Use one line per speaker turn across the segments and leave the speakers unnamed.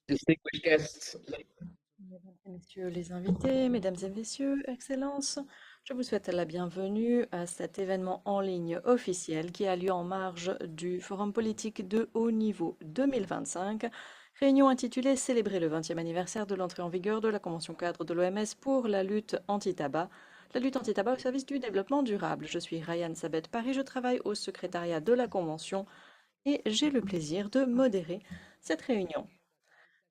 distinguished guests.
Mesdames et messieurs les invités, mesdames et messieurs, Excellences, je vous souhaite la bienvenue à cet événement en ligne officiel qui a lieu en marge du Forum politique de haut niveau 2025, réunion intitulée Célébrer le 20e anniversaire de l'entrée en vigueur de la Convention cadre de l'OMS pour la lutte anti-tabac au service du développement durable. Je suis Ryan Sabet Paris, je travaille au secrétariat de la Convention et j'ai le plaisir de modérer cette réunion.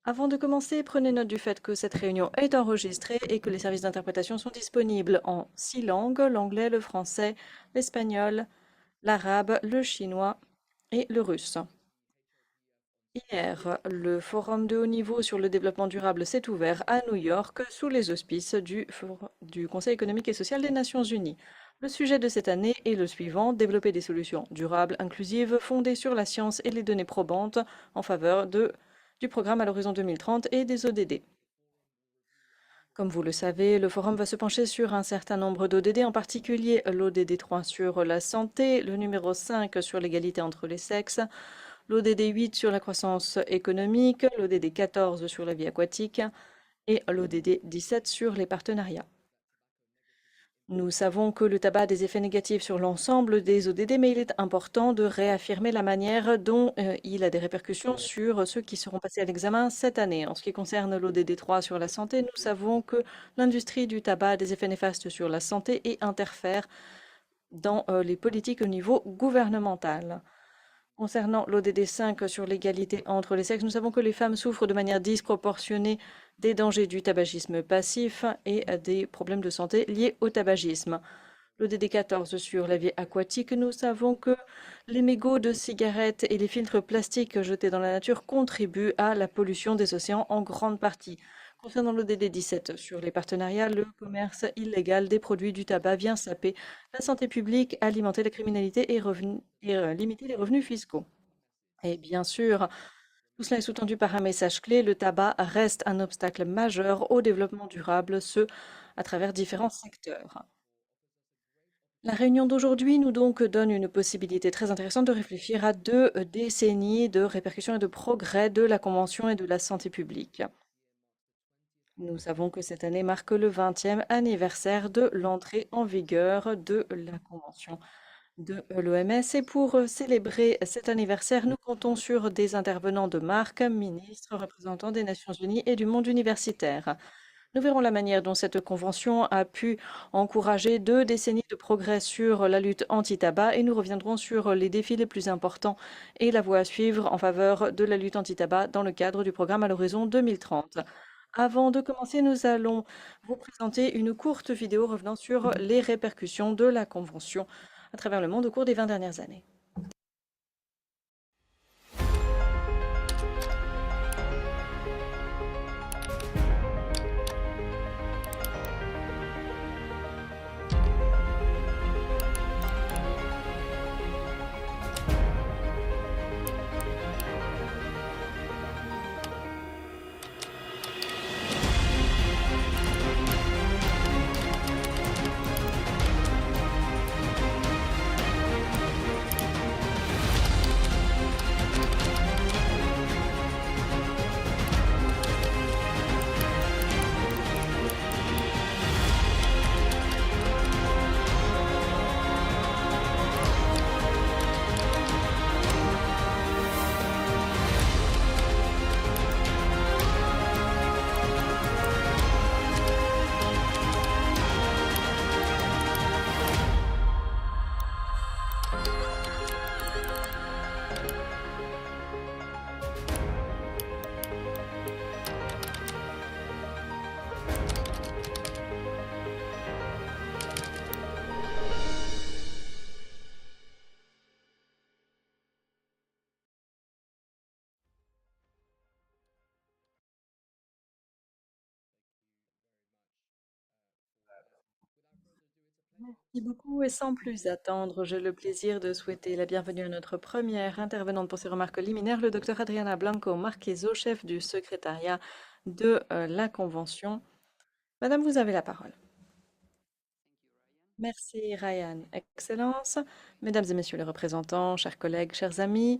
Avant de commencer, prenez note du fait que cette réunion est enregistrée et que les services d'interprétation sont disponibles en 6 langues, l'anglais, le français, l'espagnol, l'arabe, le chinois et le russe. Hier, le forum de haut niveau sur le développement durable s'est ouvert à New York sous les auspices du Conseil économique et social des Nations Unies. Le sujet de cette année est le suivant: développer des solutions durables, inclusives, fondées sur la science et les données probantes en faveur du programme à l'horizon 2030 et des ODD. Comme vous le savez, le forum va se pencher sur un certain nombre d'ODD, en particulier l'ODD 3 sur la santé, le numéro 5 sur l'égalité entre les sexes, l'ODD 8 sur la croissance économique, l'ODD 14 sur la vie aquatique et l'ODD 17 sur les partenariats. Nous savons que le tabac a des effets négatifs sur l'ensemble des ODD, mais il est important de réaffirmer la manière dont il a des répercussions sur ceux qui seront passés à l'examen cette année. En ce qui concerne l'ODD 3 sur la santé, nous savons que l'industrie du tabac a des effets néfastes sur la santé et interfère dans les politiques au niveau gouvernemental. Concernant l'ODD 5 sur l'égalité entre les sexes, nous savons que les femmes souffrent de manière disproportionnée des dangers du tabagisme passif et des problèmes de santé liés au tabagisme. L'ODD 14 sur la vie aquatique, nous savons que les mégots de cigarettes et les filtres plastiques jetés dans la nature contribuent à la pollution des océans en grande partie. Concernant l'ODD 17 sur les partenariats, le commerce illégal des produits du tabac vient saper la santé publique, alimenter la criminalité et limiter les revenus fiscaux. Et bien sûr, tout cela est sous-tendu par un message clé: le tabac reste un obstacle majeur au développement durable, ce à travers différents secteurs. La réunion d'aujourd'hui nous donc donne une possibilité très intéressante de réfléchir à 2 décennies de répercussions et de progrès de la Convention et de la santé publique. Nous savons que cette année marque le 20e anniversaire de l'entrée en vigueur de la Convention de l'OMS. Et pour célébrer cet anniversaire, nous comptons sur des intervenants de marque, ministres, représentants des Nations Unies et du monde universitaire. Nous verrons la manière dont cette convention a pu encourager 2 décennies de progrès sur la lutte anti-tabac et nous reviendrons sur les défis les plus importants et la voie à suivre en faveur de la lutte anti-tabac dans le cadre du programme à l'horizon 2030. Avant de commencer, nous allons vous présenter une courte vidéo revenant sur les répercussions de la Convention à travers le monde au cours des 20 dernières années. Merci beaucoup et sans plus attendre, j'ai le plaisir de souhaiter la bienvenue à notre première intervenante pour ses remarques liminaires, le docteur Adriana Blanco Marqueso, chef du secrétariat de la Convention. Madame, vous avez la parole. Merci Ryan. Excellence, mesdames et messieurs les représentants, chers collègues, chers amis,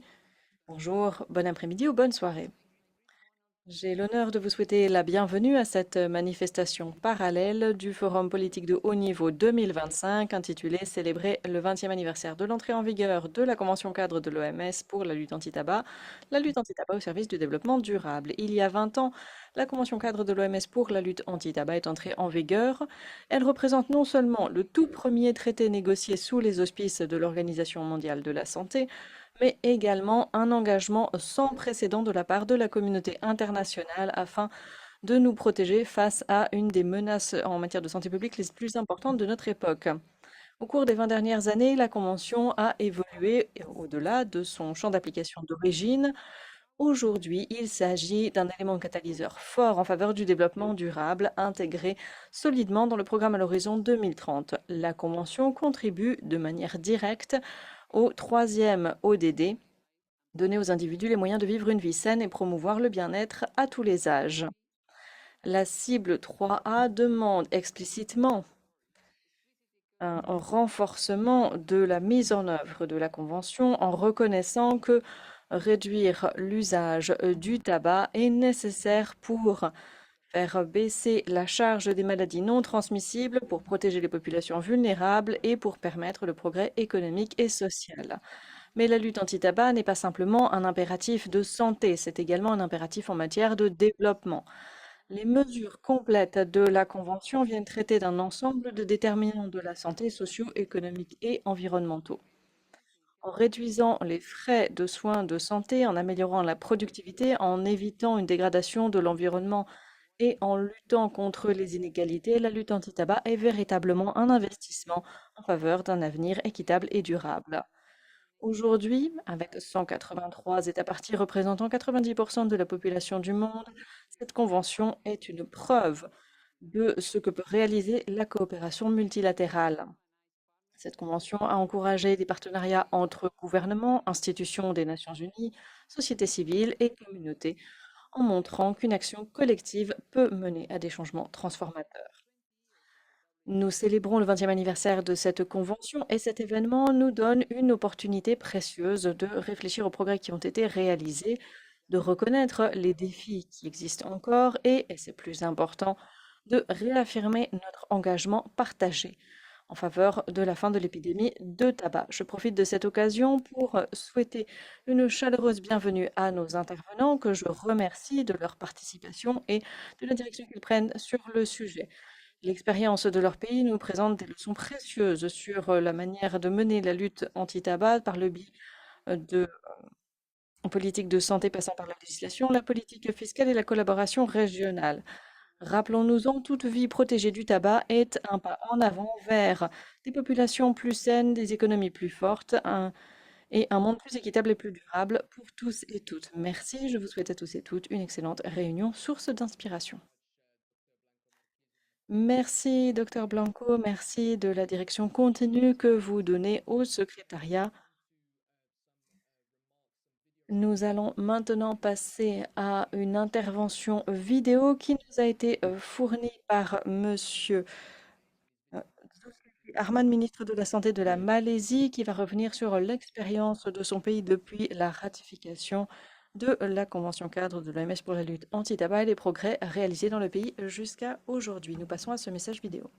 bonjour, bon après-midi ou bonne soirée. J'ai l'honneur de vous souhaiter la bienvenue à cette manifestation parallèle du Forum politique de haut niveau 2025 intitulé Célébrer le 20e anniversaire de l'entrée en vigueur de la Convention cadre de l'OMS pour la lutte anti-tabac au service du développement durable. Il y a 20 ans, la Convention cadre de l'OMS pour la lutte anti-tabac est entrée en vigueur. Elle représente non seulement le tout premier traité négocié sous les auspices de l'Organisation mondiale de la santé, mais également un engagement sans précédent de la part de la communauté internationale afin de nous protéger face à une des menaces en matière de santé publique les plus importantes de notre époque. Au cours des 20 dernières années, la Convention a évolué au-delà de son champ d'application d'origine. Aujourd'hui, il s'agit d'un élément catalyseur fort en faveur du développement durable intégré solidement dans le programme à l'horizon 2030. La Convention contribue de manière directe au troisième ODD, donner aux individus les moyens de vivre une vie saine et promouvoir le bien-être à tous les âges. La cible 3A demande explicitement un renforcement de la mise en œuvre de la Convention en reconnaissant que réduire l'usage du tabac est nécessaire pour faire baisser la charge des maladies non transmissibles, pour protéger les populations vulnérables et pour permettre le progrès économique et social. Mais la lutte anti-tabac n'est pas simplement un impératif de santé, c'est également un impératif en matière de développement. Les mesures complètes de la Convention viennent traiter d'un ensemble de déterminants de la santé socio-économiques et environnementaux. En réduisant les frais de soins de santé, en améliorant la productivité, en évitant une dégradation de l'environnement et en luttant contre les inégalités, la lutte anti-tabac est véritablement un investissement en faveur d'un avenir équitable et durable. Aujourd'hui, avec 183 États parties représentant 90% de la population du monde, cette convention est une preuve de ce que peut réaliser la coopération multilatérale. Cette convention a encouragé des partenariats entre gouvernements, institutions des Nations Unies, société civile et communautés, en montrant qu'une action collective peut mener à des changements transformateurs. Nous célébrons le 20e anniversaire de cette convention et cet événement nous donne une opportunité précieuse de réfléchir aux progrès qui ont été réalisés, de reconnaître les défis qui existent encore et c'est plus important, de réaffirmer notre engagement partagé en faveur de la fin de l'épidémie de tabac. Je profite de cette occasion pour souhaiter une chaleureuse bienvenue à nos intervenants que je remercie de leur participation et de la direction qu'ils prennent sur le sujet. L'expérience de leur pays nous présente des leçons précieuses sur la manière de mener la lutte anti-tabac par le biais de politiques de santé passant par la législation, la politique fiscale et la collaboration régionale. Rappelons-nous-en, toute vie protégée du tabac est un pas en avant vers des populations plus saines, des économies plus fortes et un monde plus équitable et plus durable pour tous et toutes. Merci, je vous souhaite à tous et toutes une excellente réunion, source d'inspiration. Merci, Dr Blanco, merci de la direction continue que vous donnez au secrétariat. Nous allons maintenant passer à une intervention vidéo qui nous a été fournie par Monsieur Zulkifli Arman, ministre de la Santé de la Malaisie, qui va revenir sur l'expérience de son pays depuis la ratification de la Convention cadre de l'OMS pour la lutte anti-tabac et les progrès réalisés dans le pays jusqu'à aujourd'hui. Nous passons à ce message vidéo.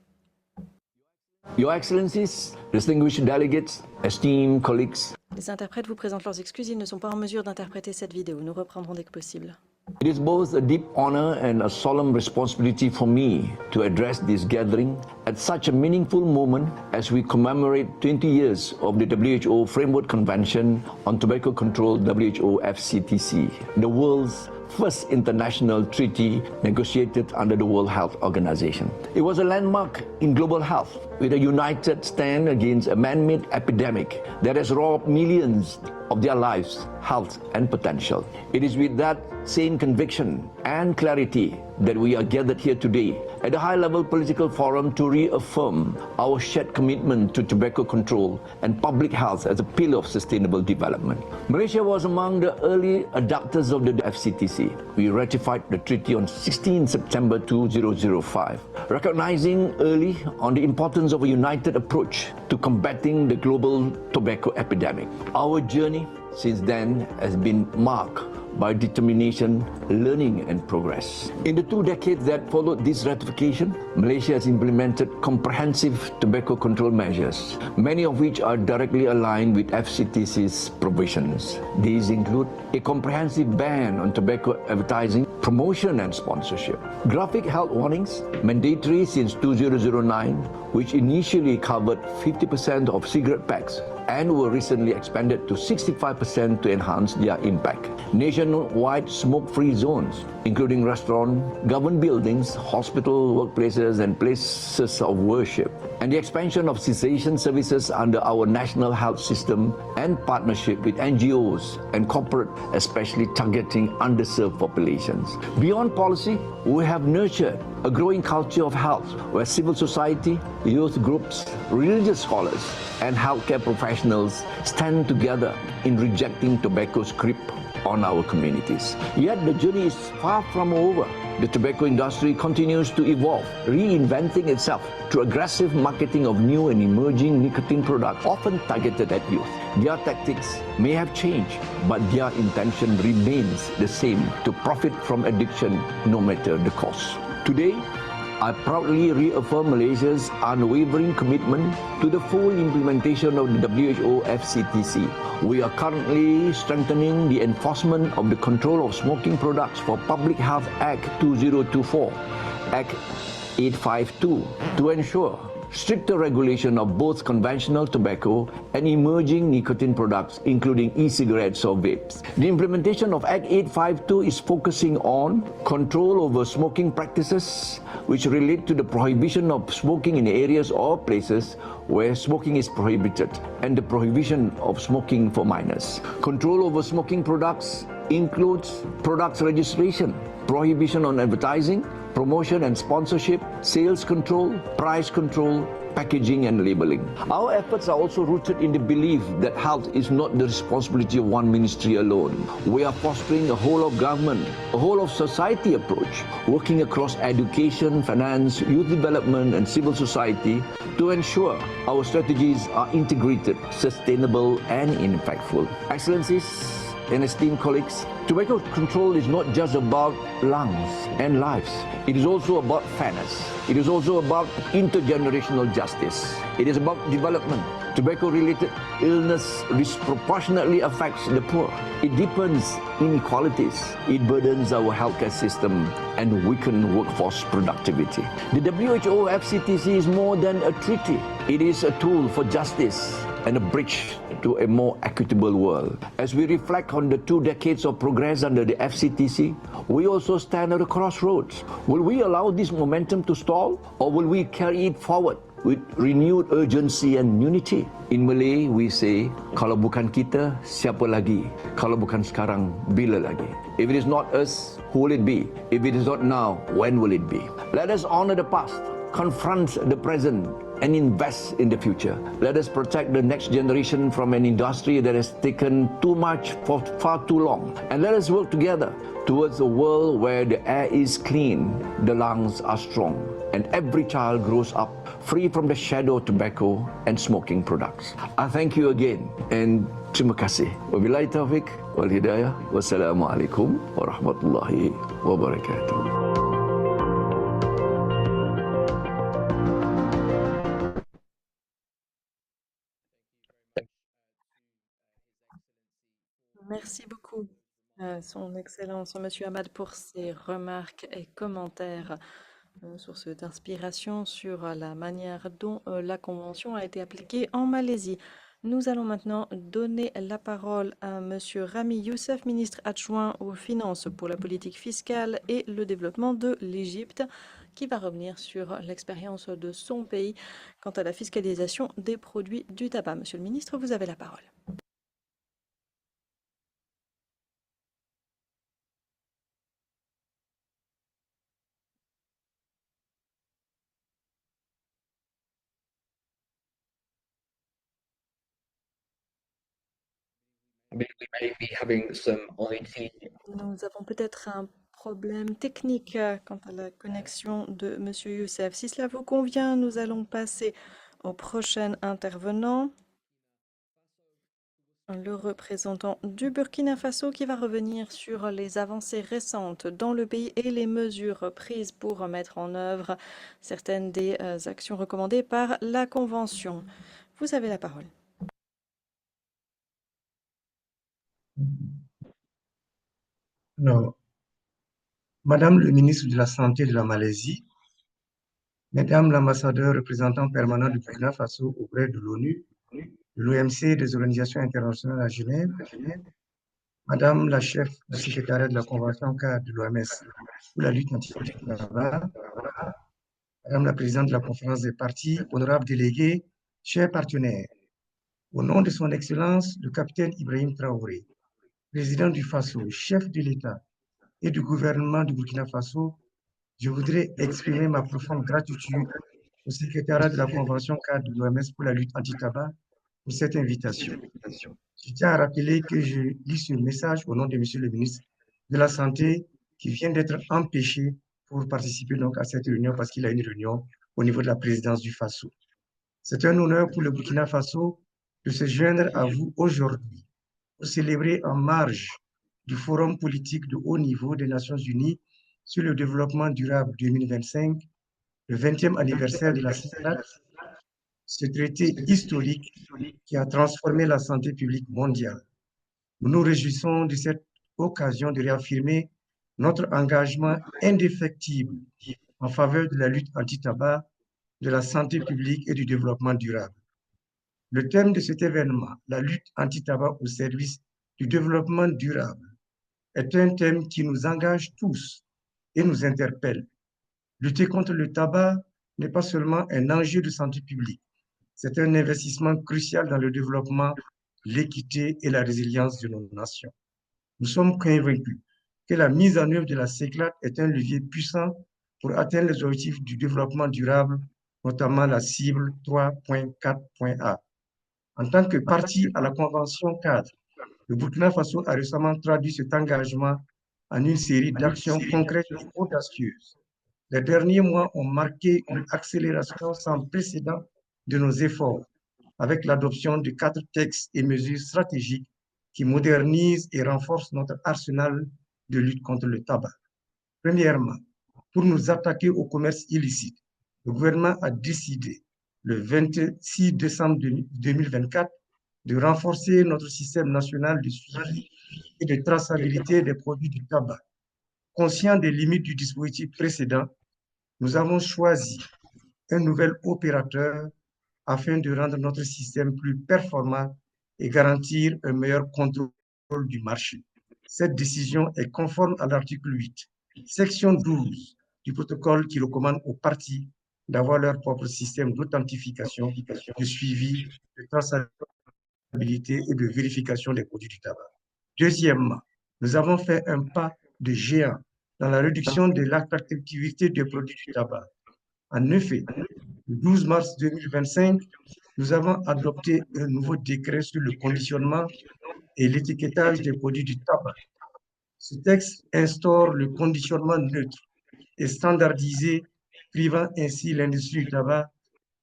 Your Excellencies, distinguished delegates, esteemed colleagues,
Les interprètes vous présentent leurs excuses, ils ne sont pas en mesure d'interpréter cette vidéo. Nous reprendrons dès que possible.
it is both a deep honor and a solemn responsibility for me to address this gathering at such a meaningful moment as we commemorate 20 years of the WHO Framework Convention on Tobacco Control, WHO FCTC, the world's first international treaty negotiated under the World Health Organization. It was a landmark in global health with a united stand against a man-made epidemic that has robbed millions of their lives, health and potential. It is with that same conviction and clarity that we are gathered here today at a high-level political forum to reaffirm our shared commitment to tobacco control and public health as a pillar of sustainable development. Malaysia was among the early adopters of the FCTC. We ratified the treaty on 16 September 2005, recognizing early on the importance of a united approach to combating the global tobacco epidemic. Our journey since then has been marked by determination, learning, and progress. In the 2 decades that followed this ratification, Malaysia has implemented comprehensive tobacco control measures, many of which are directly aligned with FCTC's provisions. These include a comprehensive ban on tobacco advertising, promotion, and sponsorship. Graphic health warnings, mandatory since 2009, which initially covered 50% of cigarette packs and were recently expanded to 65% to enhance their impact. Nationwide smoke-free zones, including restaurants, government buildings, hospitals, workplaces, and places of worship. And the expansion of cessation services under our national health system and partnership with NGOs and corporate, especially targeting underserved populations. Beyond policy, we have nurtured a growing culture of health where civil society, youth groups, religious scholars, and healthcare professionals stand together in rejecting tobacco's grip on our communities. Yet the journey is far from over. The tobacco industry continues to evolve, reinventing itself through aggressive marketing of new and emerging nicotine products, often targeted at youth. Their tactics may have changed, but their intention remains the same: to profit from addiction no matter the cost. Today, I proudly reaffirm Malaysia's unwavering commitment to the full implementation of the WHO FCTC. We are currently strengthening the enforcement of the Control of Smoking Products for Public Health Act 2024, Act 852, to ensure stricter regulation of both conventional tobacco and emerging nicotine products, including e-cigarettes or vapes. The implementation of Act 852 is focusing on control over smoking practices, which relate to the prohibition of smoking in areas or places where smoking is prohibited, and the prohibition of smoking for minors. Control over smoking products includes products registration, prohibition on advertising, promotion and sponsorship, sales control, price control, packaging and labeling. Our efforts are also rooted in the belief that health is not the responsibility of one ministry alone. We are fostering a whole of government, a whole of society approach, working across education, finance, youth development and civil society to ensure our strategies are integrated, sustainable and impactful. Excellencies and esteemed colleagues, tobacco control is not just about lungs and lives. It is also about fairness. It is also about intergenerational justice. It is about development. Tobacco-related illness disproportionately affects the poor. It deepens inequalities. It burdens our healthcare system and weakens workforce productivity. The WHO FCTC is more than a treaty. It is a tool for justice and a bridge to a more equitable world. As we reflect on the 2 decades of progress under the FCTC, we also stand at a crossroads. Will we allow this momentum to stall, or will we carry it forward with renewed urgency and unity? In Malay, we say, kalau bukan kita, siapa lagi? Kalau bukan sekarang, bila lagi? If it is not us, who will it be? If it is not now, when will it be? Let us honor the past, confront the present, and invest in the future. Let us protect the next generation from an industry that has taken too much for far too long. And let us work together towards a world where the air is clean, the lungs are strong, and every child grows up free from the shadow of tobacco and smoking products. I thank you again and terima kasih. Wabillahi taufiq wal hidayah. Wassalamualaikum warahmatullahi wabarakatuh.
Merci beaucoup, Son Excellence, Monsieur Ahmad, pour ses remarques et commentaires, source d'inspiration sur la manière dont la Convention a été appliquée en Malaisie. Nous allons maintenant donner la parole à Monsieur Rami Youssef, ministre adjoint aux Finances pour la politique fiscale et le développement de l'Égypte, qui va revenir sur l'expérience de son pays quant à la fiscalisation des produits du tabac. Monsieur le ministre, vous avez la parole.
We may be having some IT.
Nous avons peut-être un problème technique quant à la connexion de Monsieur Youssef. Si cela vous convient, nous allons passer au prochain intervenant. Le représentant du Burkina Faso qui va revenir sur les avancées récentes dans le pays et les mesures prises pour mettre en œuvre certaines des actions recommandées par la Convention. Vous avez la parole.
Alors, Madame le ministre de la Santé de la Malaisie, Mesdames l'ambassadeur représentant permanent du Burkina Faso auprès de l'ONU, de l'OMC et des organisations internationales à Genève, Madame la chef du secrétariat de la Convention cadre de l'OMS pour la lutte anti-tabac, Madame la présidente de la conférence des partis, honorables délégués, chers partenaires, au nom de son Excellence le capitaine Ibrahim Traoré, président du Faso, chef de l'État et du gouvernement du Burkina Faso, je voudrais exprimer ma profonde gratitude au secrétariat de la Convention cadre de l'OMS pour la lutte anti-tabac pour cette invitation. Je tiens à rappeler que je lis ce message au nom de Monsieur le ministre de la Santé qui vient d'être empêché pour participer donc à cette réunion parce qu'il a une réunion au niveau de la présidence du Faso. C'est un honneur pour le Burkina Faso de se joindre à vous aujourd'hui pour célébrer en marge du Forum politique de haut niveau des Nations Unies sur le développement durable 2025, le 20e anniversaire de la CICLAT, ce traité historique qui a transformé la santé publique mondiale. Nous nous réjouissons de cette occasion de réaffirmer notre engagement indéfectible en faveur de la lutte anti-tabac, de la santé publique et du développement durable. Le thème de cet événement, la lutte anti-tabac au service du développement durable, est un thème qui nous engage tous et nous interpelle. Lutter contre le tabac n'est pas seulement un enjeu de santé publique, c'est un investissement crucial dans le développement, l'équité et la résilience de nos nations. Nous sommes convaincus que la mise en œuvre de la CICLAT est un levier puissant pour atteindre les objectifs du développement durable, notamment la cible 3.4.A. En tant que partie à la Convention cadre, le Burkina Faso a récemment traduit cet engagement en une série d'actions concrètes et audacieuses. Les derniers mois ont marqué une accélération sans précédent de nos efforts, avec l'adoption de 4 textes et mesures stratégiques qui modernisent et renforcent notre arsenal de lutte contre le tabac. Premièrement, pour nous attaquer au commerce illicite, le gouvernement a décidé, le 26 décembre 2024, de renforcer notre système national de suivi et de traçabilité des produits du tabac. Conscient des limites du dispositif précédent, nous avons choisi un nouvel opérateur afin de rendre notre système plus performant et garantir un meilleur contrôle du marché. Cette décision est conforme à l'article 8, section 12 du protocole qui recommande aux parties d'avoir leur propre système d'authentification, de suivi, de traçabilité et de vérification des produits du tabac. Deuxièmement, nous avons fait un pas de géant dans la réduction de l'attractivité des produits du tabac. En effet, le 12 mars 2025, nous avons adopté un nouveau décret sur le conditionnement et l'étiquetage des produits du tabac. Ce texte instaure le conditionnement neutre et standardisé, privant ainsi l'industrie du tabac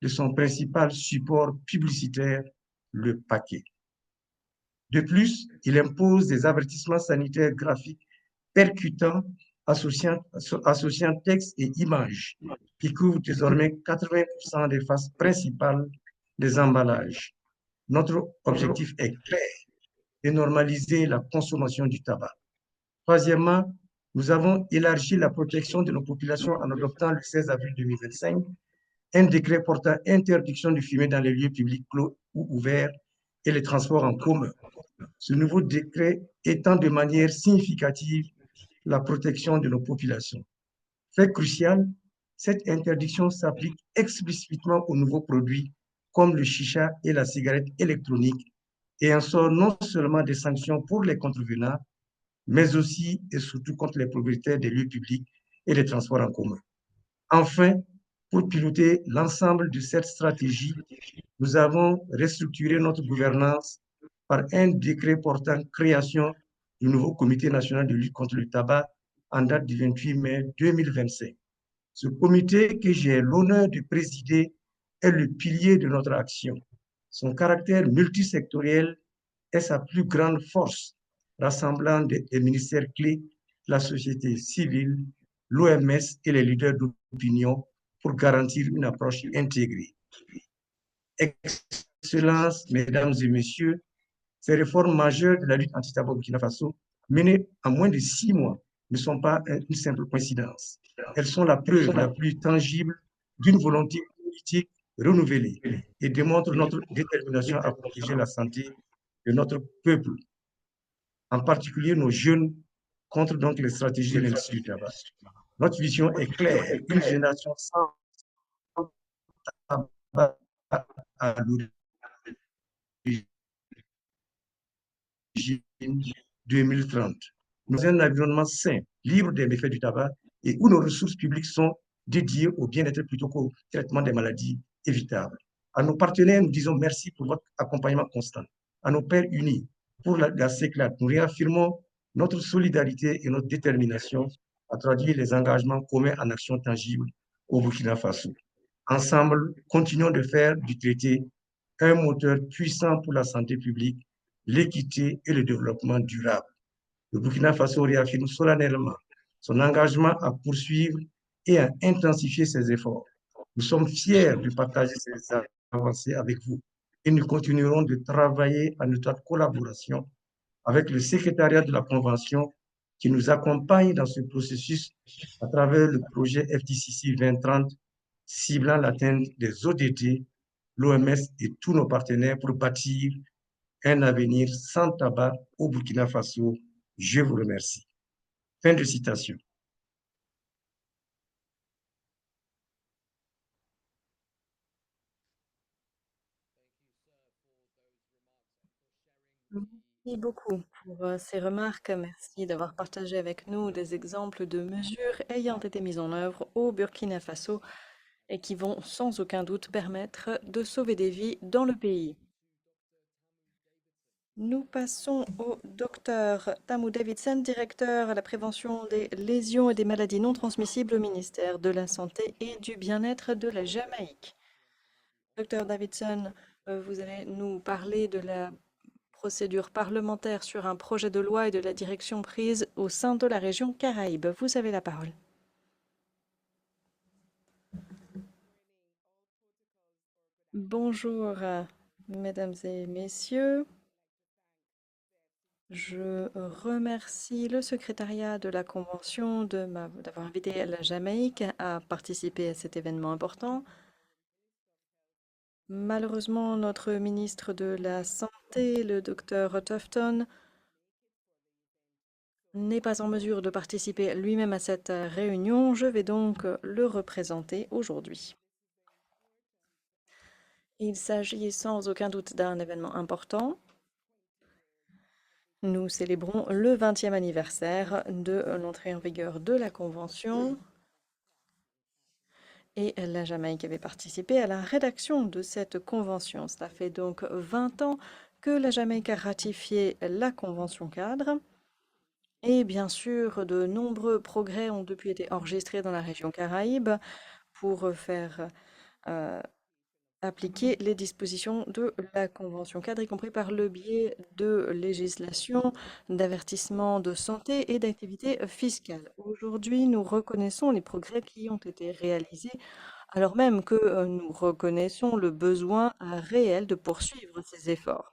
de son principal support publicitaire, le paquet. De plus, il impose des avertissements sanitaires graphiques percutants associant texte et images qui couvrent désormais 80% des faces principales des emballages. Notre objectif est clair, de normaliser la consommation du tabac. Troisièmement, nous avons élargi la protection de nos populations en adoptant le 16 avril 2025 un décret portant interdiction de fumer dans les lieux publics clos ou ouverts et les transports en commun. Ce nouveau décret étend de manière significative la protection de nos populations. Fait crucial, cette interdiction s'applique explicitement aux nouveaux produits comme le chicha et la cigarette électronique et instaure non seulement des sanctions pour les contrevenants, mais aussi et surtout contre les propriétaires des lieux publics et des transports en commun. Enfin, pour piloter l'ensemble de cette stratégie, nous avons restructuré notre gouvernance par un décret portant création du nouveau Comité national de lutte contre le tabac en date du 28 mai 2025. Ce comité que j'ai l'honneur de présider est le pilier de notre action. Son caractère multisectoriel est sa plus grande force, rassemblant des ministères clés, la société civile, l'OMS et les leaders d'opinion pour garantir une approche intégrée. Excellences, Mesdames et Messieurs, ces réformes majeures de la lutte anti-tabac au Burkina Faso, menées en moins de 6 mois, ne sont pas une simple coïncidence. Elles sont la preuve la plus tangible d'une volonté politique renouvelée et démontrent notre détermination à protéger la santé de notre peuple, en particulier nos jeunes, contre donc les stratégies de l'industrie du tabac. Notre vision est claire, une génération sans tabac à l'origine 2030. Nous avons un environnement sain, libre des méfaits du tabac et où nos ressources publiques sont dédiées au bien-être plutôt qu'au traitement des maladies évitables. À nos partenaires, nous disons merci pour votre accompagnement constant. À nos pairs unis, pour la CECLAT, nous réaffirmons notre solidarité et notre détermination à traduire les engagements communs en actions tangibles au Burkina Faso. Ensemble, continuons de faire du traité un moteur puissant pour la santé publique, l'équité et le développement durable. Le Burkina Faso réaffirme solennellement son engagement à poursuivre et à intensifier ses efforts. Nous sommes fiers de partager ces avancées avec vous et nous continuerons de travailler en étroite collaboration avec le secrétariat de la Convention qui nous accompagne dans ce processus à travers le projet FTCC 2030 ciblant l'atteinte des ODD, l'OMS et tous nos partenaires pour bâtir un avenir sans tabac au Burkina Faso. Je vous remercie. Fin de citation.
Merci beaucoup pour ces remarques. Merci d'avoir partagé avec nous des exemples de mesures ayant été mises en œuvre au Burkina Faso et qui vont sans aucun doute permettre de sauver des vies dans le pays. Nous passons au docteur Tamou Davidson, directeur à la prévention des lésions et des maladies non transmissibles au ministère de la Santé et du Bien-être de la Jamaïque. Docteur Davidson, vous allez nous parler de la procédure parlementaire sur un projet de loi et de la direction prise au sein de la région Caraïbes. Vous avez la parole. Bonjour, mesdames et messieurs. Je remercie le secrétariat de la Convention d'avoir invité la Jamaïque à participer à cet événement important. Malheureusement, notre ministre de la Santé, le docteur Tufton, n'est pas en mesure de participer lui-même à cette réunion. Je vais donc le représenter aujourd'hui. Il s'agit sans aucun doute d'un événement important. Nous célébrons le 20e anniversaire de l'entrée en vigueur de la Convention et la Jamaïque avait participé à la rédaction de cette convention. Cela fait donc 20 ans que la Jamaïque a ratifié la Convention cadre. Et bien sûr, de nombreux progrès ont depuis été enregistrés dans la région Caraïbes pour faire appliquer les dispositions de la Convention cadre, y compris par le biais de législation, d'avertissements de santé et d'activités fiscales. Aujourd'hui, nous reconnaissons les progrès qui ont été réalisés, alors même que nous reconnaissons le besoin réel de poursuivre ces efforts,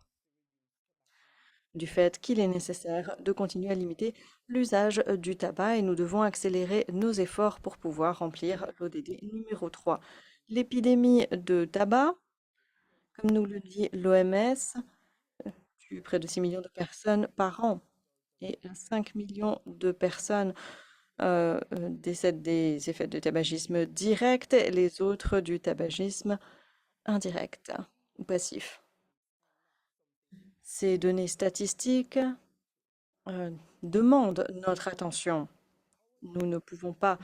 du fait qu'il est nécessaire de continuer à limiter l'usage du tabac et nous devons accélérer nos efforts pour pouvoir remplir l'ODD numéro 3. L'épidémie de tabac, comme nous le dit l'OMS, tue près de 6 millions de personnes par an et 5 millions de personnes décèdent des effets de tabagisme direct et les autres du tabagisme indirect ou passif. Ces données statistiques demandent notre attention. Nous ne pouvons pas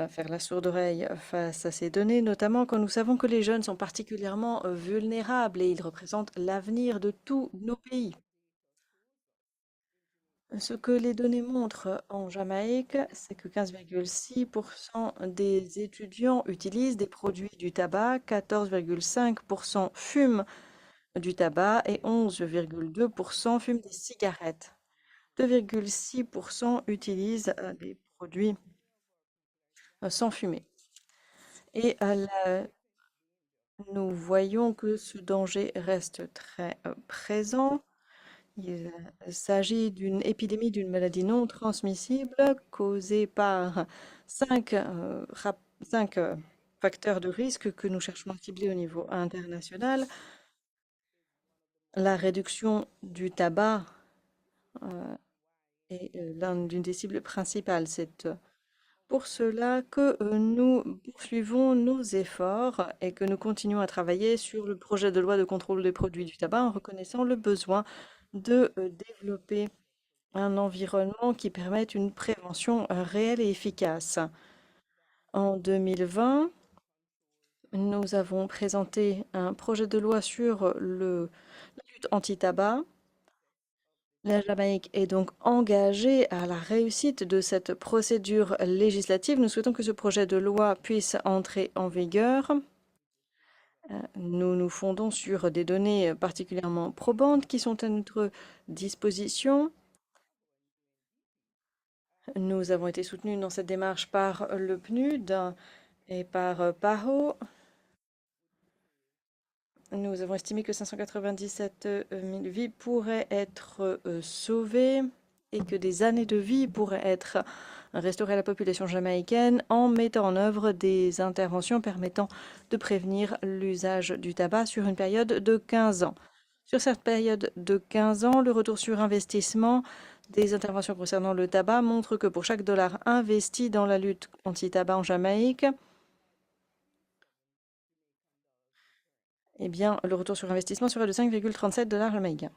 faire la sourde oreille face à ces données, notamment quand nous savons que les jeunes sont particulièrement vulnérables et ils représentent l'avenir de tous nos pays. Ce que les données montrent en Jamaïque, c'est que 15,6% des étudiants utilisent des produits du tabac, 14,5% fument du tabac et 11,2% fument des cigarettes. 2,6% utilisent des produits sans fumer. Et nous voyons que ce danger reste très présent. Il s'agit d'une épidémie d'une maladie non transmissible causée par cinq facteurs de risque que nous cherchons à cibler au niveau international. La réduction du tabac est l'une des cibles principales. C'est pour cela que nous poursuivons nos efforts et que nous continuons à travailler sur le projet de loi de contrôle des produits du tabac en reconnaissant le besoin de développer un environnement qui permette une prévention réelle et efficace. En 2020, nous avons présenté un projet de loi sur la lutte anti-tabac. La Jamaïque est donc engagée à la réussite de cette procédure législative. Nous souhaitons que ce projet de loi puisse entrer en vigueur. Nous nous fondons sur des données particulièrement probantes qui sont à notre disposition. Nous avons été soutenus dans cette démarche par le PNUD et par PAHO. Nous avons estimé que 597 000 vies pourraient être sauvées et que des années de vie pourraient être restaurées à la population jamaïcaine en mettant en œuvre des interventions permettant de prévenir l'usage du tabac sur une période de 15 ans. Sur cette période de 15 ans, le retour sur investissement des interventions concernant le tabac montre que pour chaque dollar investi dans la lutte anti-tabac en Jamaïque, eh bien, le retour sur investissement serait de 5,37 dollars jamaïcains.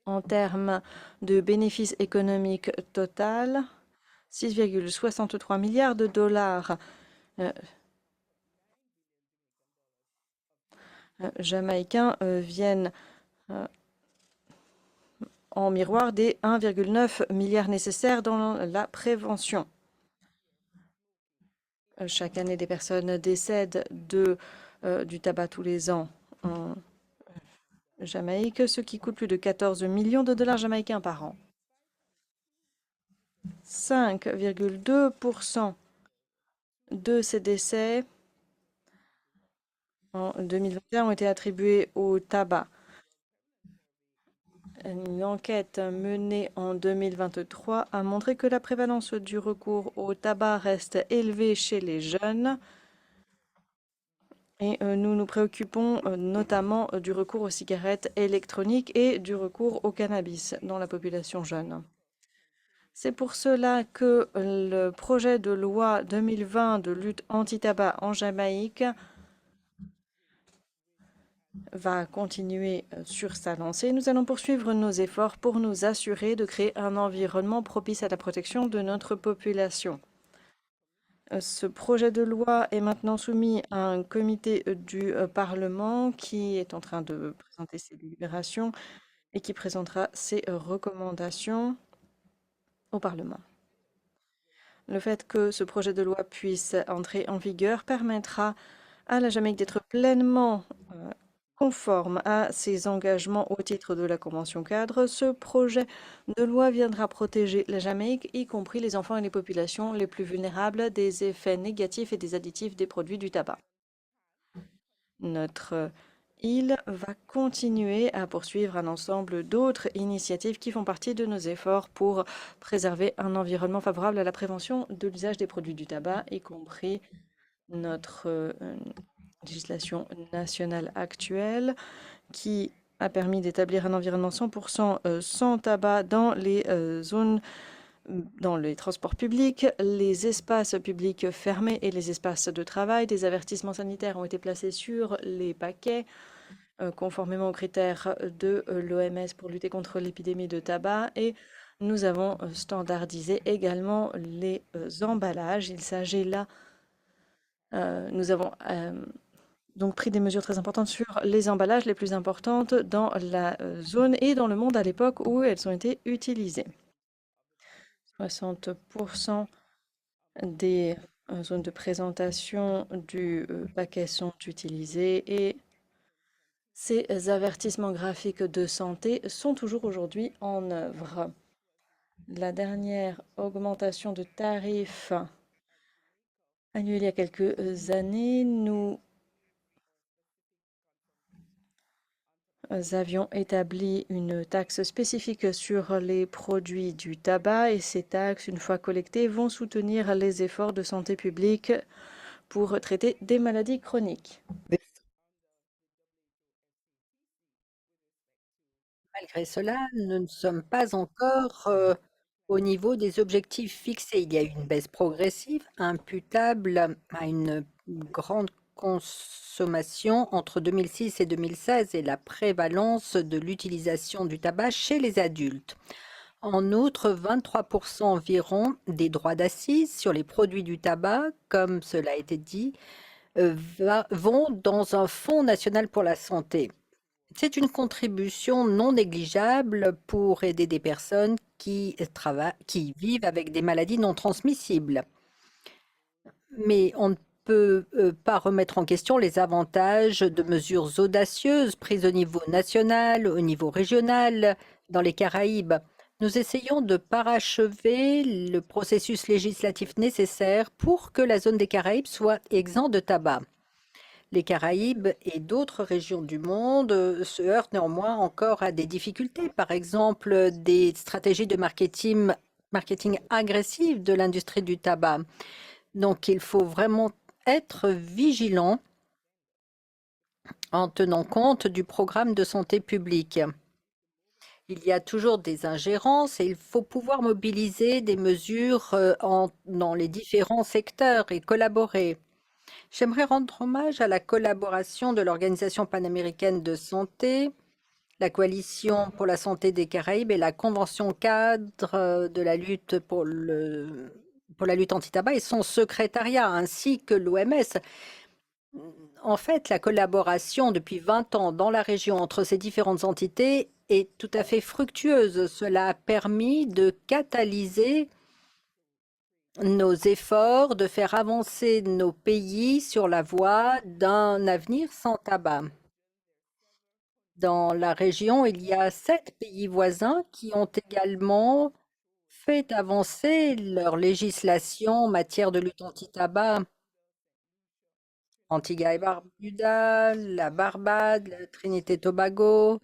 En termes de bénéfices économiques total, 6,63 milliards de dollars jamaïcains viennent en miroir des 1,9 milliard nécessaires dans la prévention. Chaque année, des personnes décèdent du tabac tous les ans en Jamaïque, ce qui coûte plus de 14 millions de dollars jamaïcains par an. 5,2% de ces décès en 2021 ont été attribués au tabac. Une enquête menée en 2023 a montré que la prévalence du recours au tabac reste élevée chez les jeunes. Et nous nous préoccupons notamment du recours aux cigarettes électroniques et du recours au cannabis dans la population jeune. C'est pour cela que le projet de loi 2020 de lutte anti-tabac en Jamaïque va continuer sur sa lancée. Nous allons poursuivre nos efforts pour nous assurer de créer un environnement propice à la protection de notre population. Ce projet de loi est maintenant soumis à un comité du Parlement qui est en train de présenter ses délibérations et qui présentera ses recommandations au Parlement. Le fait que ce projet de loi puisse entrer en vigueur permettra à la Jamaïque d'être pleinement conforme à ses engagements au titre de la Convention cadre. Ce projet de loi viendra protéger la Jamaïque, y compris les enfants et les populations les plus vulnérables, des effets négatifs et des additifs des produits du tabac. Notre île va continuer à poursuivre un ensemble d'autres initiatives qui font partie de nos efforts pour préserver un environnement favorable à la prévention de l'usage des produits du tabac, y compris notre législation nationale actuelle qui a permis d'établir un environnement 100% sans tabac dans les zones, dans les transports publics, les espaces publics fermés et les espaces de travail. Des avertissements sanitaires ont été placés sur les paquets conformément aux critères de l'OMS pour lutter contre l'épidémie de tabac et nous avons standardisé également les emballages. Il s'agit là, nous avons donc pris des mesures très importantes sur les emballages les plus importantes dans la zone et dans le monde à l'époque où elles ont été utilisées. 60% des zones de présentation du paquet sont utilisées et Ces avertissements graphiques de santé sont toujours aujourd'hui en œuvre. La dernière augmentation de tarifs a lieu il y a quelques années. Nous avions établi une taxe spécifique sur les produits du tabac et ces taxes, une fois collectées, vont soutenir les efforts de santé publique pour traiter des maladies chroniques.
Malgré cela, nous ne sommes pas encore au niveau des objectifs fixés. Il y a eu une baisse progressive imputable à une grande consommation entre 2006 et 2016 et la prévalence de l'utilisation du tabac chez les adultes. En outre, 23% environ des droits d'assises sur les produits du tabac, comme cela a été dit, vont dans un fonds national pour la santé. C'est une contribution non négligeable pour aider des personnes qui vivent avec des maladies non transmissibles. Mais on ne peut pas remettre en question les avantages de mesures audacieuses prises au niveau national, au niveau régional, dans les Caraïbes. Nous essayons de parachever le processus législatif nécessaire pour que la zone des Caraïbes soit exempte de tabac. Les Caraïbes et d'autres régions du monde se heurtent néanmoins encore à des difficultés, par exemple des stratégies de marketing agressives de l'industrie du tabac. Donc il faut vraiment être vigilant en tenant compte du programme de santé publique. Il y a toujours des ingérences et il faut pouvoir mobiliser des mesures dans les différents secteurs et collaborer. J'aimerais rendre hommage à la collaboration de l'Organisation panaméricaine de santé, la Coalition pour la santé des Caraïbes et la Convention cadre de la lutte pour la lutte anti-tabac et son secrétariat, ainsi que l'OMS. En fait, la collaboration depuis 20 ans dans la région entre ces différentes entités est tout à fait fructueuse. Cela a permis de catalyser nos efforts, de faire avancer nos pays sur la voie d'un avenir sans tabac. Dans la région, il y a 7 pays voisins qui ont également fait avancer leur législation en matière de lutte anti-tabac. Antigua et Barbuda, la Barbade, la Trinité-Tobago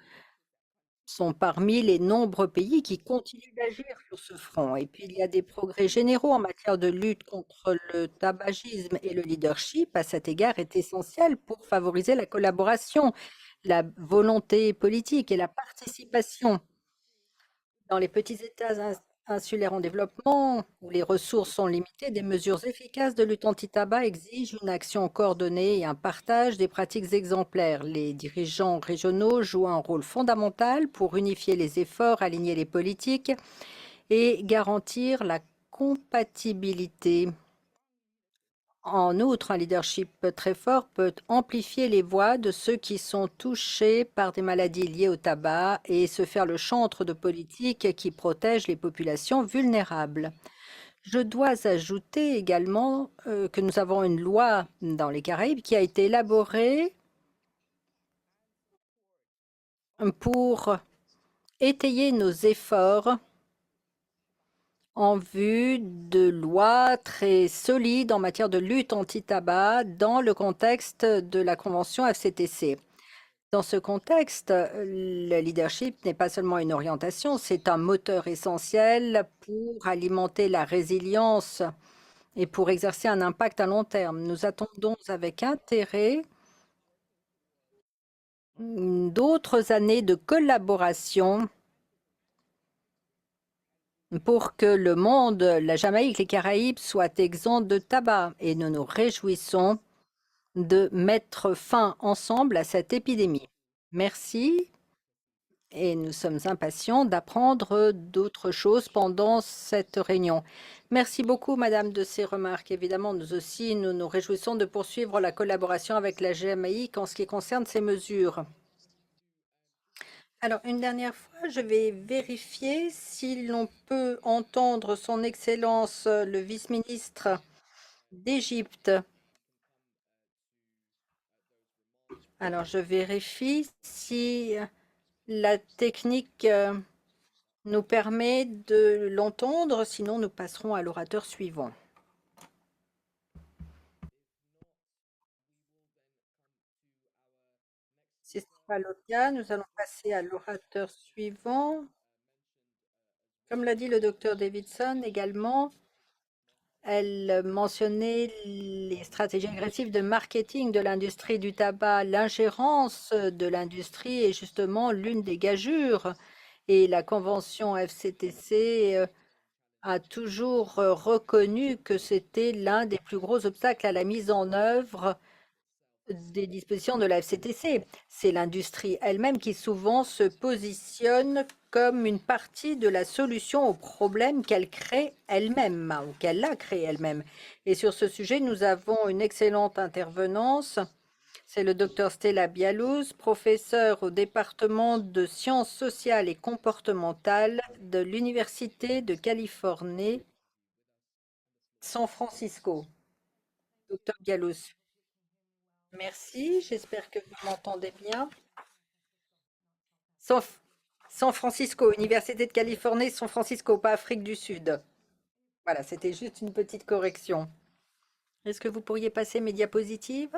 sont parmi les nombreux pays qui continuent d'agir sur ce front. Et puis, il y a des progrès généraux en matière de lutte contre le tabagisme et le leadership, à cet égard, est essentiel pour favoriser la collaboration, la volonté politique et la participation. Dans les petits États insulaires en développement, où les ressources sont limitées, des mesures efficaces de lutte anti-tabac exigent une action coordonnée et un partage des pratiques exemplaires. Les dirigeants régionaux jouent un rôle fondamental pour unifier les efforts, aligner les politiques et garantir la compatibilité. En outre, un leadership très fort peut amplifier les voix de ceux qui sont touchés par des maladies liées au tabac et se faire le chantre de politiques qui protègent les populations vulnérables. Je dois ajouter également que nous avons une loi dans les Caraïbes qui a été élaborée pour étayer nos efforts en vue de lois très solides en matière de lutte anti-tabac dans le contexte de la Convention FCTC. Dans ce contexte, le leadership n'est pas seulement une orientation, c'est un moteur essentiel pour alimenter la résilience et pour exercer un impact à long terme. Nous attendons avec intérêt d'autres années de collaboration pour que le monde, la Jamaïque, les Caraïbes soient exempts de tabac. Et nous nous réjouissons de mettre fin ensemble à cette épidémie. Merci. Et nous sommes impatients d'apprendre d'autres choses pendant cette réunion. Merci beaucoup, Madame, de ces remarques. Évidemment, nous aussi, nous nous réjouissons de poursuivre la collaboration avec la Jamaïque en ce qui concerne ces mesures. Alors, une dernière fois, je vais vérifier si l'on peut entendre son Excellence le vice-ministre d'Égypte. Alors, je vérifie si la technique nous permet de l'entendre, sinon nous passerons à l'orateur suivant. Si ce n'est pas le cas, nous allons passer à l'orateur suivant. Comme l'a dit le docteur Davidson également, elle mentionnait les stratégies agressives de marketing de l'industrie du tabac. L'ingérence de l'industrie est justement l'une des gageures et la convention FCTC a toujours reconnu que c'était l'un des plus gros obstacles à la mise en œuvre des dispositions de la FCTC. C'est l'industrie elle-même qui souvent se positionne comme une partie de la solution au problème qu'elle crée elle-même ou qu'elle a créé elle-même. Et sur ce sujet, nous avons une excellente intervenance. C'est le docteur Stella Bialouz, professeur au département de sciences sociales et comportementales de l'Université de Californie, San Francisco. Docteur Bialouz. Merci, j'espère que vous m'entendez bien. San Francisco, Université de Californie, San Francisco, pas Afrique du Sud. Voilà, c'était juste une petite correction. Est-ce que vous pourriez passer mes diapositives?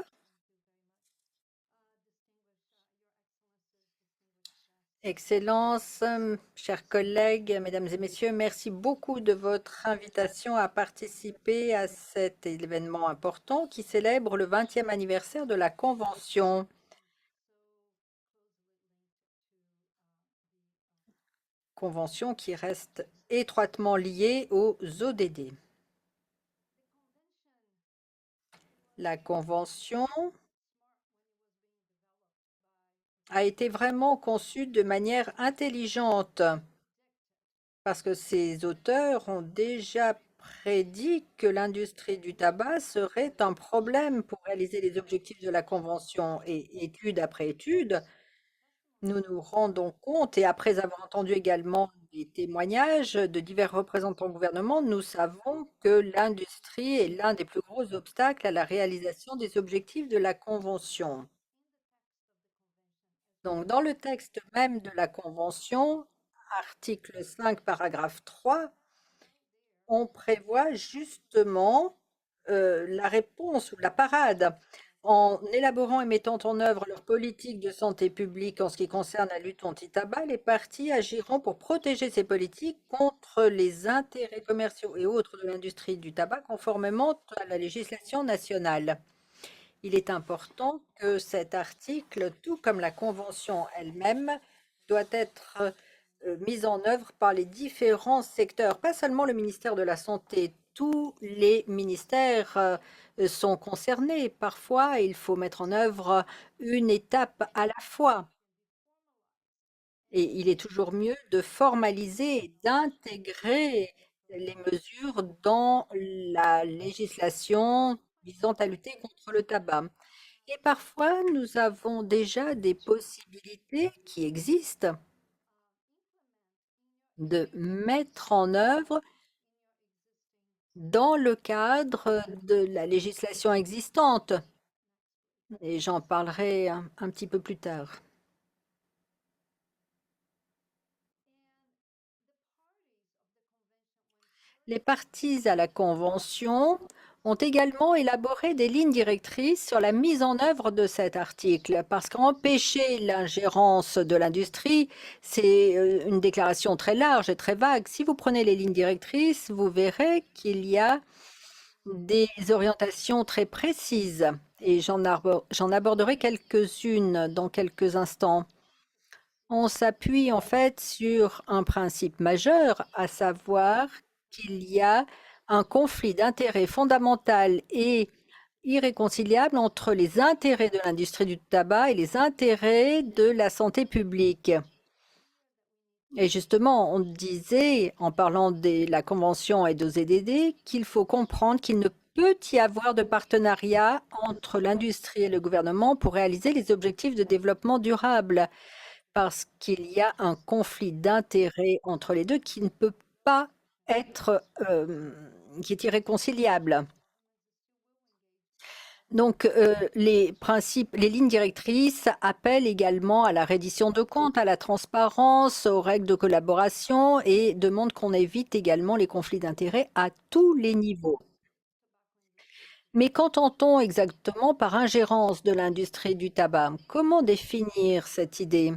Excellence, chers collègues, mesdames et messieurs, merci beaucoup de votre invitation à participer à cet événement important qui célèbre le 20e anniversaire de la Convention. Convention qui reste étroitement liée aux ODD. La Convention a été vraiment conçue de manière intelligente parce que ses auteurs ont déjà prédit que l'industrie du tabac serait un problème pour réaliser les objectifs de la Convention. Et étude après étude, nous nous rendons compte, et après avoir entendu également des témoignages de divers représentants du gouvernement, nous savons que l'industrie est l'un des plus gros obstacles à la réalisation des objectifs de la Convention. Donc, dans le texte même de la Convention, article 5, paragraphe 3, on prévoit justement la réponse ou la parade. En élaborant et mettant en œuvre leur politique de santé publique en ce qui concerne la lutte anti-tabac, les partis agiront pour protéger ces politiques contre les intérêts commerciaux et autres de l'industrie du tabac conformément à la législation nationale. Il est important que cet article, tout comme la Convention elle-même, doit être mis en œuvre par les différents secteurs, pas seulement le ministère de la Santé. Tous les ministères sont concernés. Parfois, il faut mettre en œuvre une étape à la fois. Et il est toujours mieux de formaliser et d'intégrer les mesures dans la législation visant à lutter contre le tabac. Et parfois, nous avons déjà des possibilités qui existent de mettre en œuvre dans le cadre de la législation existante. Et j'en parlerai un petit peu plus tard. Les parties à la Convention ont également élaboré des lignes directrices sur la mise en œuvre de cet article, parce qu'empêcher l'ingérence de l'industrie, c'est une déclaration très large et très vague. Si vous prenez les lignes directrices, vous verrez qu'il y a des orientations très précises, et j'en aborderai quelques-unes dans quelques instants. On s'appuie en fait sur un principe majeur, à savoir qu'il y a un conflit d'intérêts fondamental et irréconciliable entre les intérêts de l'industrie du tabac et les intérêts de la santé publique. Et justement, on disait, en parlant de la Convention et des ODD, qu'il faut comprendre qu'il ne peut y avoir de partenariat entre l'industrie et le gouvernement pour réaliser les objectifs de développement durable, parce qu'il y a un conflit d'intérêts entre les deux qui ne peut pas être, qui est irréconciliable. Donc, les principes, les lignes directrices appellent également à la reddition de comptes, à la transparence, aux règles de collaboration et demandent qu'on évite également les conflits d'intérêts à tous les niveaux. Mais qu'entend-on exactement par ingérence de l'industrie du tabac? Comment définir cette idée?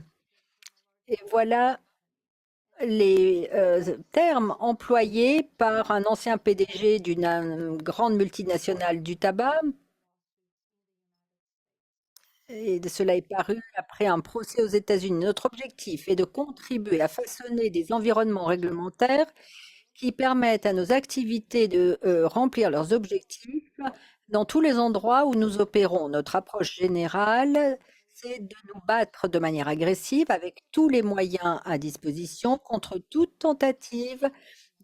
Et voilà les termes employés par un ancien PDG d'une grande multinationale du tabac. Et cela est paru après un procès aux États-Unis. Notre objectif est de contribuer à façonner des environnements réglementaires qui permettent à nos activités de remplir leurs objectifs dans tous les endroits où nous opérons. Notre approche générale, c'est de nous battre de manière agressive avec tous les moyens à disposition contre toute tentative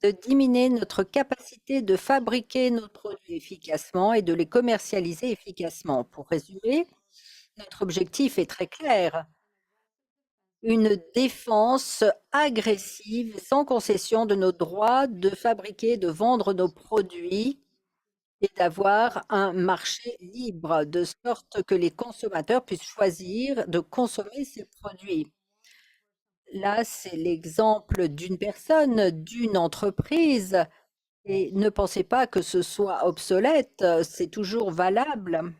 de diminuer notre capacité de fabriquer nos produits efficacement et de les commercialiser efficacement. Pour résumer, notre objectif est très clair. Une défense agressive, sans concession de nos droits de fabriquer, de vendre nos produits et d'avoir un marché libre, de sorte que les consommateurs puissent choisir de consommer ces produits. Là, c'est l'exemple d'une personne, d'une entreprise. Et ne pensez pas que ce soit obsolète, c'est toujours valable.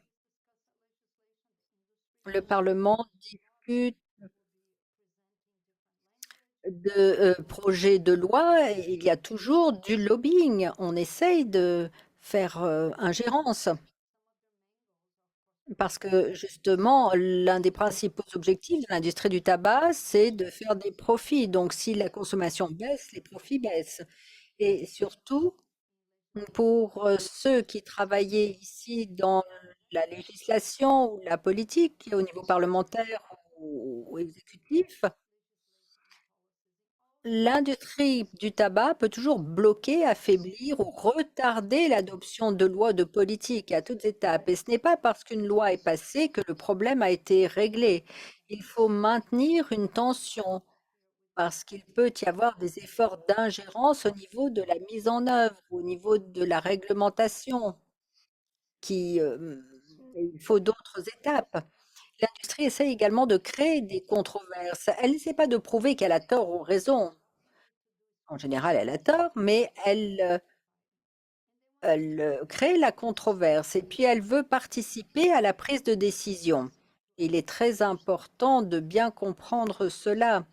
Le Parlement discute de projets de loi, il y a toujours du lobbying. On essaye de faire ingérence. Parce que justement, l'un des principaux objectifs de l'industrie du tabac, c'est de faire des profits. Donc, si la consommation baisse, les profits baissent. Et surtout, pour ceux qui travaillaient ici dans la législation ou la politique, au niveau parlementaire ou exécutif, l'industrie du tabac peut toujours bloquer, affaiblir ou retarder l'adoption de lois de politique à toutes étapes. Et ce n'est pas parce qu'une loi est passée que le problème a été réglé. Il faut maintenir une tension parce qu'il peut y avoir des efforts d'ingérence au niveau de la mise en œuvre, au niveau de la réglementation, il faut d'autres étapes. L'industrie essaie également de créer des controverses. Elle n'essaie pas de prouver qu'elle a tort ou raison. En général, elle a tort, mais elle crée la controverse et puis elle veut participer à la prise de décision. Il est très important de bien comprendre cela,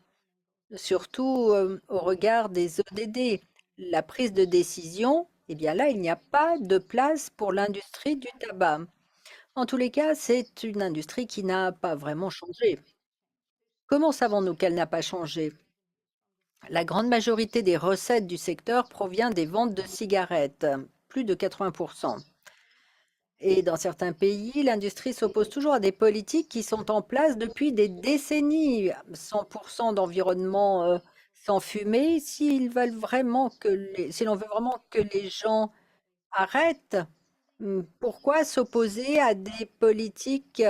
surtout au regard des ODD. La prise de décision, eh bien là, il n'y a pas de place pour l'industrie du tabac. En tous les cas, c'est une industrie qui n'a pas vraiment changé. Comment savons-nous qu'elle n'a pas changé? La grande majorité des recettes du secteur provient des ventes de cigarettes, plus de 80%. Et dans certains pays, l'industrie s'oppose toujours à des politiques qui sont en place depuis des décennies. 100% d'environnement sans fumée. Si l'on veut vraiment que les gens arrêtent, pourquoi s'opposer à des politiques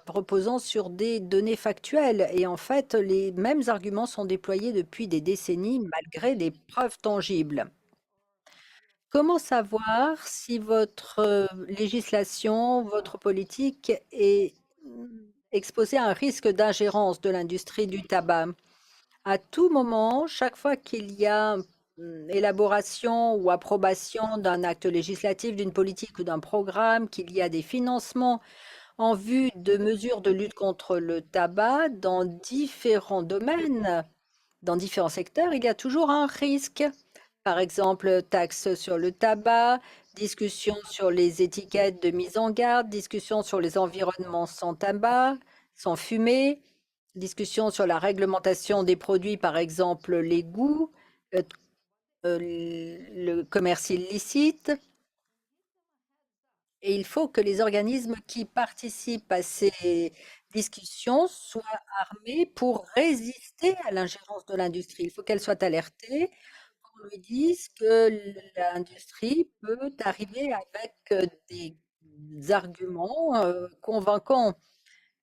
reposant sur des données factuelles? Et en fait, les mêmes arguments sont déployés depuis des décennies malgré des preuves tangibles. Comment savoir si votre législation, votre politique est exposée à un risque d'ingérence de l'industrie du tabac? À tout moment, chaque fois qu'il y a élaboration ou approbation d'un acte législatif, d'une politique ou d'un programme, qu'il y a des financements en vue de mesures de lutte contre le tabac dans différents domaines, dans différents secteurs, il y a toujours un risque. Par exemple, taxes sur le tabac, discussion sur les étiquettes de mise en garde, discussion sur les environnements sans tabac, sans fumée, discussion sur la réglementation des produits, par exemple les goûts, euh, le commerce illicite. Et il faut que les organismes qui participent à ces discussions soient armés pour résister à l'ingérence de l'industrie. Il faut qu'elle soit alertée, qu'on lui dise que l'industrie peut arriver avec des arguments convaincants.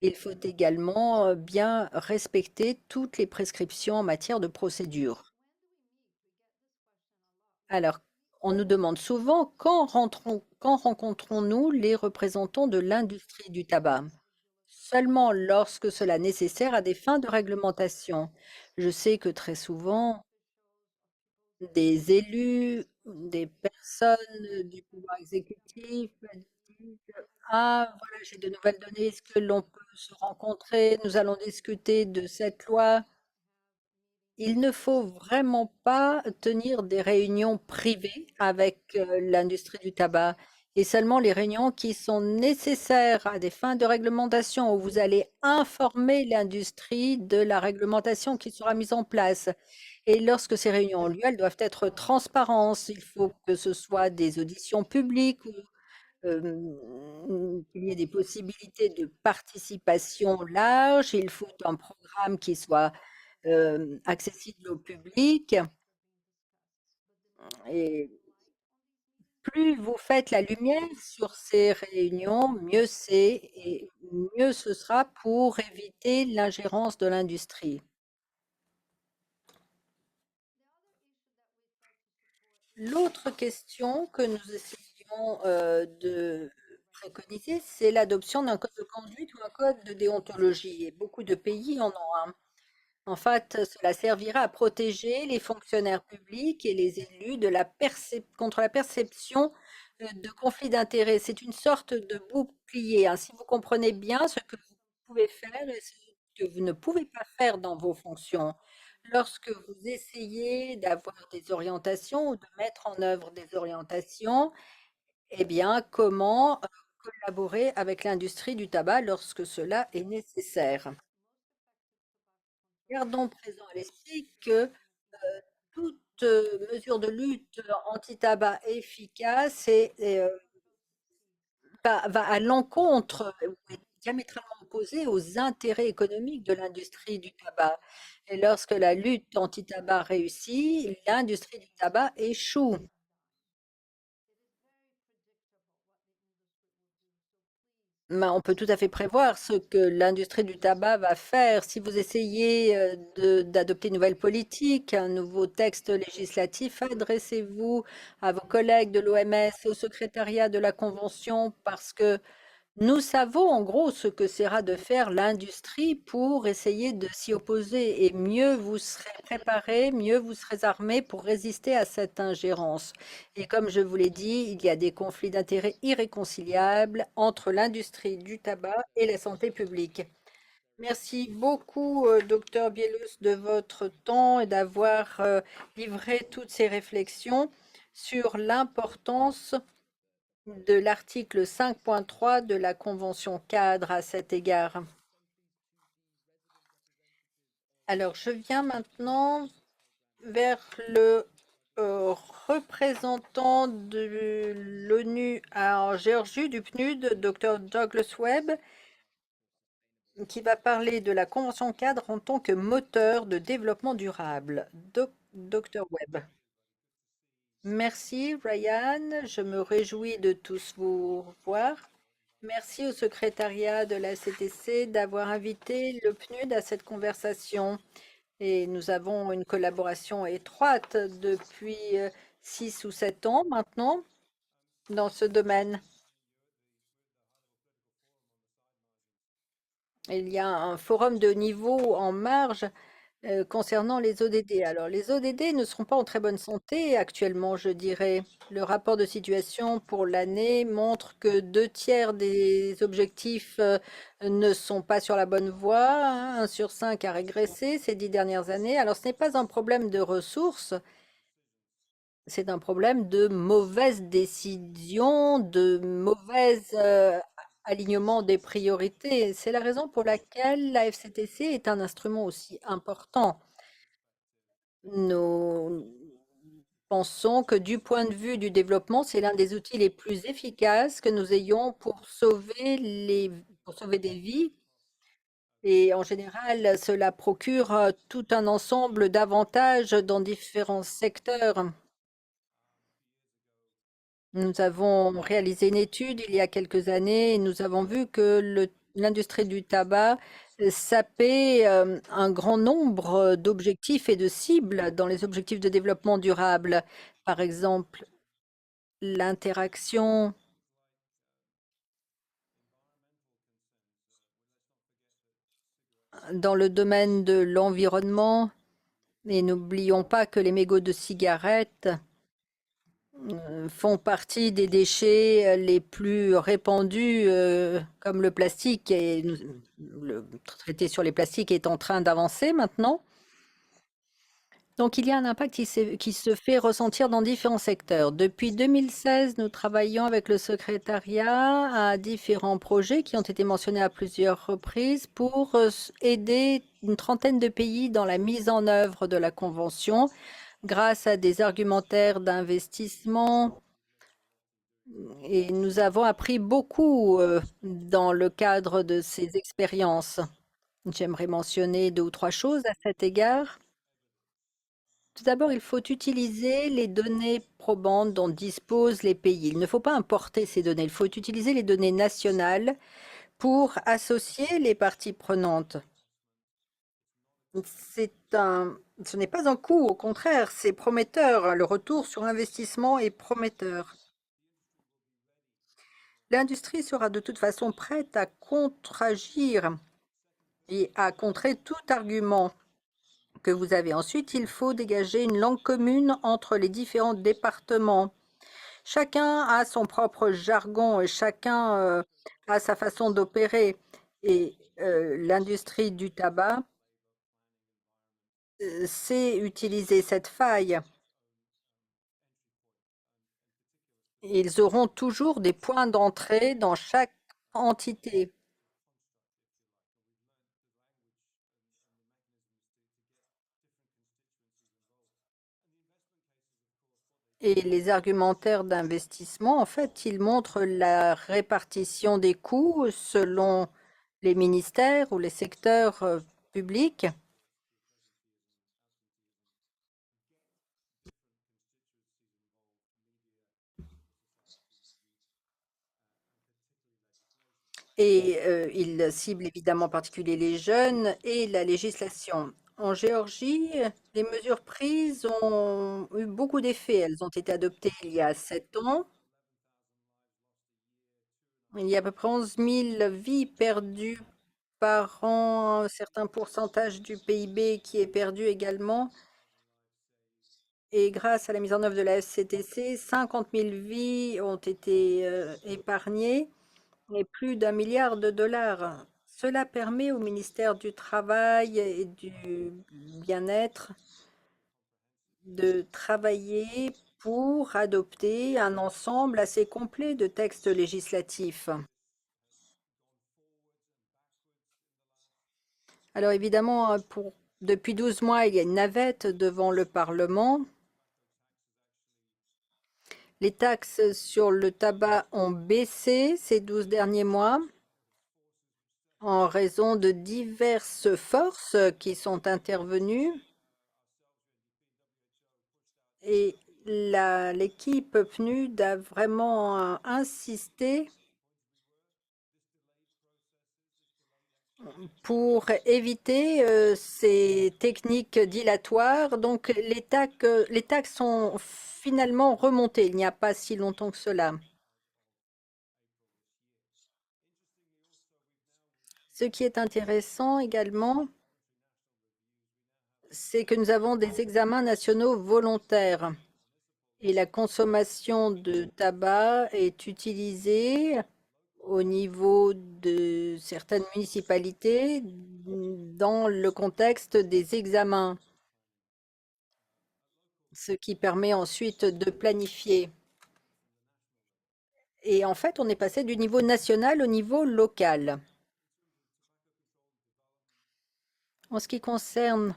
Il faut également bien respecter toutes les prescriptions en matière de procédure. Alors, On nous demande souvent quand rencontrons-nous les représentants de l'industrie du tabac? Seulement lorsque cela est nécessaire à des fins de réglementation. Je sais que très souvent, des élus, des personnes du pouvoir exécutif disent, ah, voilà, j'ai de nouvelles données, est-ce que l'on peut se rencontrer? Nous allons discuter de cette loi. Il ne faut vraiment pas tenir des réunions privées avec l'industrie du tabac et seulement les réunions qui sont nécessaires à des fins de réglementation où vous allez informer l'industrie de la réglementation qui sera mise en place. Et lorsque ces réunions ont lieu, elles doivent être transparentes. Il faut que ce soit des auditions publiques ou qu'il y ait des possibilités de participation large. Il faut un programme qui soit accessible au public. Et plus vous faites la lumière sur ces réunions, mieux c'est et mieux ce sera pour éviter l'ingérence de l'industrie. L'autre question que nous essayons de préconiser, c'est l'adoption d'un code de conduite ou un code de déontologie. Et beaucoup de pays en ont un. En fait, cela servira à protéger les fonctionnaires publics et les élus de contre la perception de conflits d'intérêts. C'est une sorte de bouclier, hein. Si vous comprenez bien ce que vous pouvez faire et ce que vous ne pouvez pas faire dans vos fonctions, lorsque vous essayez d'avoir des orientations ou de mettre en œuvre des orientations, eh bien, comment collaborer avec l'industrie du tabac lorsque cela est nécessaire? Gardons présent à l'esprit que toute mesure de lutte anti-tabac efficace va à l'encontre ou est diamétralement opposée aux intérêts économiques de l'industrie du tabac. Et lorsque la lutte anti-tabac réussit, l'industrie du tabac échoue. Ben, on peut tout à fait prévoir ce que l'industrie du tabac va faire. Si vous essayez d'adopter une nouvelle politique, un nouveau texte législatif, adressez-vous à vos collègues de l'OMS, au secrétariat de la Convention, parce que nous savons en gros ce que sera de faire l'industrie pour essayer de s'y opposer. Et mieux vous serez préparé, mieux vous serez armé pour résister à cette ingérence. Et comme je vous l'ai dit, il y a des conflits d'intérêts irréconciliables entre l'industrie du tabac et la santé publique. Merci beaucoup, docteur Bielus, de votre temps et d'avoir livré toutes ces réflexions sur l'importance de l'article 5.3 de la Convention cadre à cet égard. Alors, je viens maintenant vers le représentant de l'ONU en Géorgie, du PNUD, Dr Douglas Webb, qui va parler de la Convention cadre en tant que moteur de développement durable. Dr Webb. Merci Ryan, je me réjouis de tous vous voir. Merci au secrétariat de la CTC d'avoir invité le PNUD à cette conversation. Et nous avons une collaboration étroite depuis 6 ou 7 ans maintenant dans ce domaine. Il y a un forum de niveau en marge concernant les ODD. Alors, les ODD ne seront pas en très bonne santé actuellement, je dirais. Le rapport de situation pour l'année montre que 2 tiers des objectifs ne sont pas sur la bonne voie. 1 sur 5 a régressé ces 10 dernières années. Alors, ce n'est pas un problème de ressources, c'est un problème de mauvaise décision, de mauvais alignement des priorités. C'est la raison pour laquelle la FCTC est un instrument aussi important. Nous pensons que du point de vue du développement, c'est l'un des outils les plus efficaces que nous ayons pour sauver des vies. Et en général, cela procure tout un ensemble d'avantages dans différents secteurs. Nous avons réalisé une étude il y a quelques années et nous avons vu que l'industrie du tabac sapait un grand nombre d'objectifs et de cibles dans les objectifs de développement durable. Par exemple, l'interaction dans le domaine de l'environnement. Et n'oublions pas que les mégots de cigarettes font partie des déchets les plus répandus, comme le plastique. Et le traité sur les plastiques est en train d'avancer maintenant. Donc, il y a un impact qui se fait ressentir dans différents secteurs. Depuis 2016, nous travaillons avec le secrétariat à différents projets qui ont été mentionnés à plusieurs reprises pour aider une trentaine de pays dans la mise en œuvre de la Convention grâce à des argumentaires d'investissement. Et nous avons appris beaucoup dans le cadre de ces expériences. J'aimerais mentionner 2 ou 3 choses à cet égard. Tout d'abord, il faut utiliser les données probantes dont disposent les pays. Il ne faut pas importer ces données, il faut utiliser les données nationales pour associer les parties prenantes. Ce n'est pas un coût, au contraire, c'est prometteur. Le retour sur investissement est prometteur. L'industrie sera de toute façon prête à contre-agir et à contrer tout argument que vous avez. Ensuite, il faut dégager une langue commune entre les différents départements. Chacun a son propre jargon et chacun a sa façon d'opérer. Et l'industrie du tabac sait utiliser cette faille. Ils auront toujours des points d'entrée dans chaque entité. Et les argumentaires d'investissement, en fait, ils montrent la répartition des coûts selon les ministères ou les secteurs publics. Et il cible évidemment en particulier les jeunes et la législation. En Géorgie, les mesures prises ont eu beaucoup d'effets. Elles ont été adoptées il y a 7 ans. Il y a à peu près 11 000 vies perdues par an, un certain pourcentage du PIB qui est perdu également. Et grâce à la mise en œuvre de la FCTC, 50 000 vies ont été épargnées et plus d'1 milliard de dollars. Cela permet au ministère du Travail et du Bien-être de travailler pour adopter un ensemble assez complet de textes législatifs. Alors évidemment, depuis 12 mois, il y a une navette devant le Parlement. Les taxes sur le tabac ont baissé ces 12 derniers mois en raison de diverses forces qui sont intervenues. Et l'équipe PNUD a vraiment insisté pour éviter ces techniques dilatoires. Donc les taxes sont finalement remontées il n'y a pas si longtemps que cela. Ce qui est intéressant également, c'est que nous avons des examens nationaux volontaires et la consommation de tabac est utilisée au niveau de certaines municipalités dans le contexte des examens, ce qui permet ensuite de planifier. Et en fait, on est passé du niveau national au niveau local. En ce qui concerne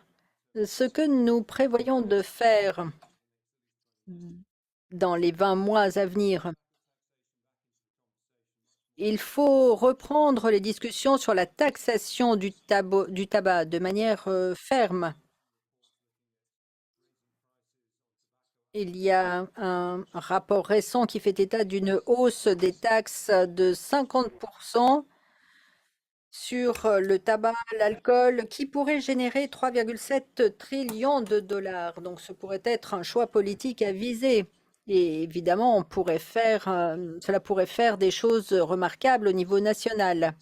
ce que nous prévoyons de faire dans les 20 mois à venir, il faut reprendre les discussions sur la taxation du tabac de manière ferme. Il y a un rapport récent qui fait état d'une hausse des taxes de 50% sur le tabac, l'alcool, qui pourrait générer 3,7 trillions de dollars. Donc ce pourrait être un choix politique à viser. Et évidemment, cela pourrait faire des choses remarquables au niveau national.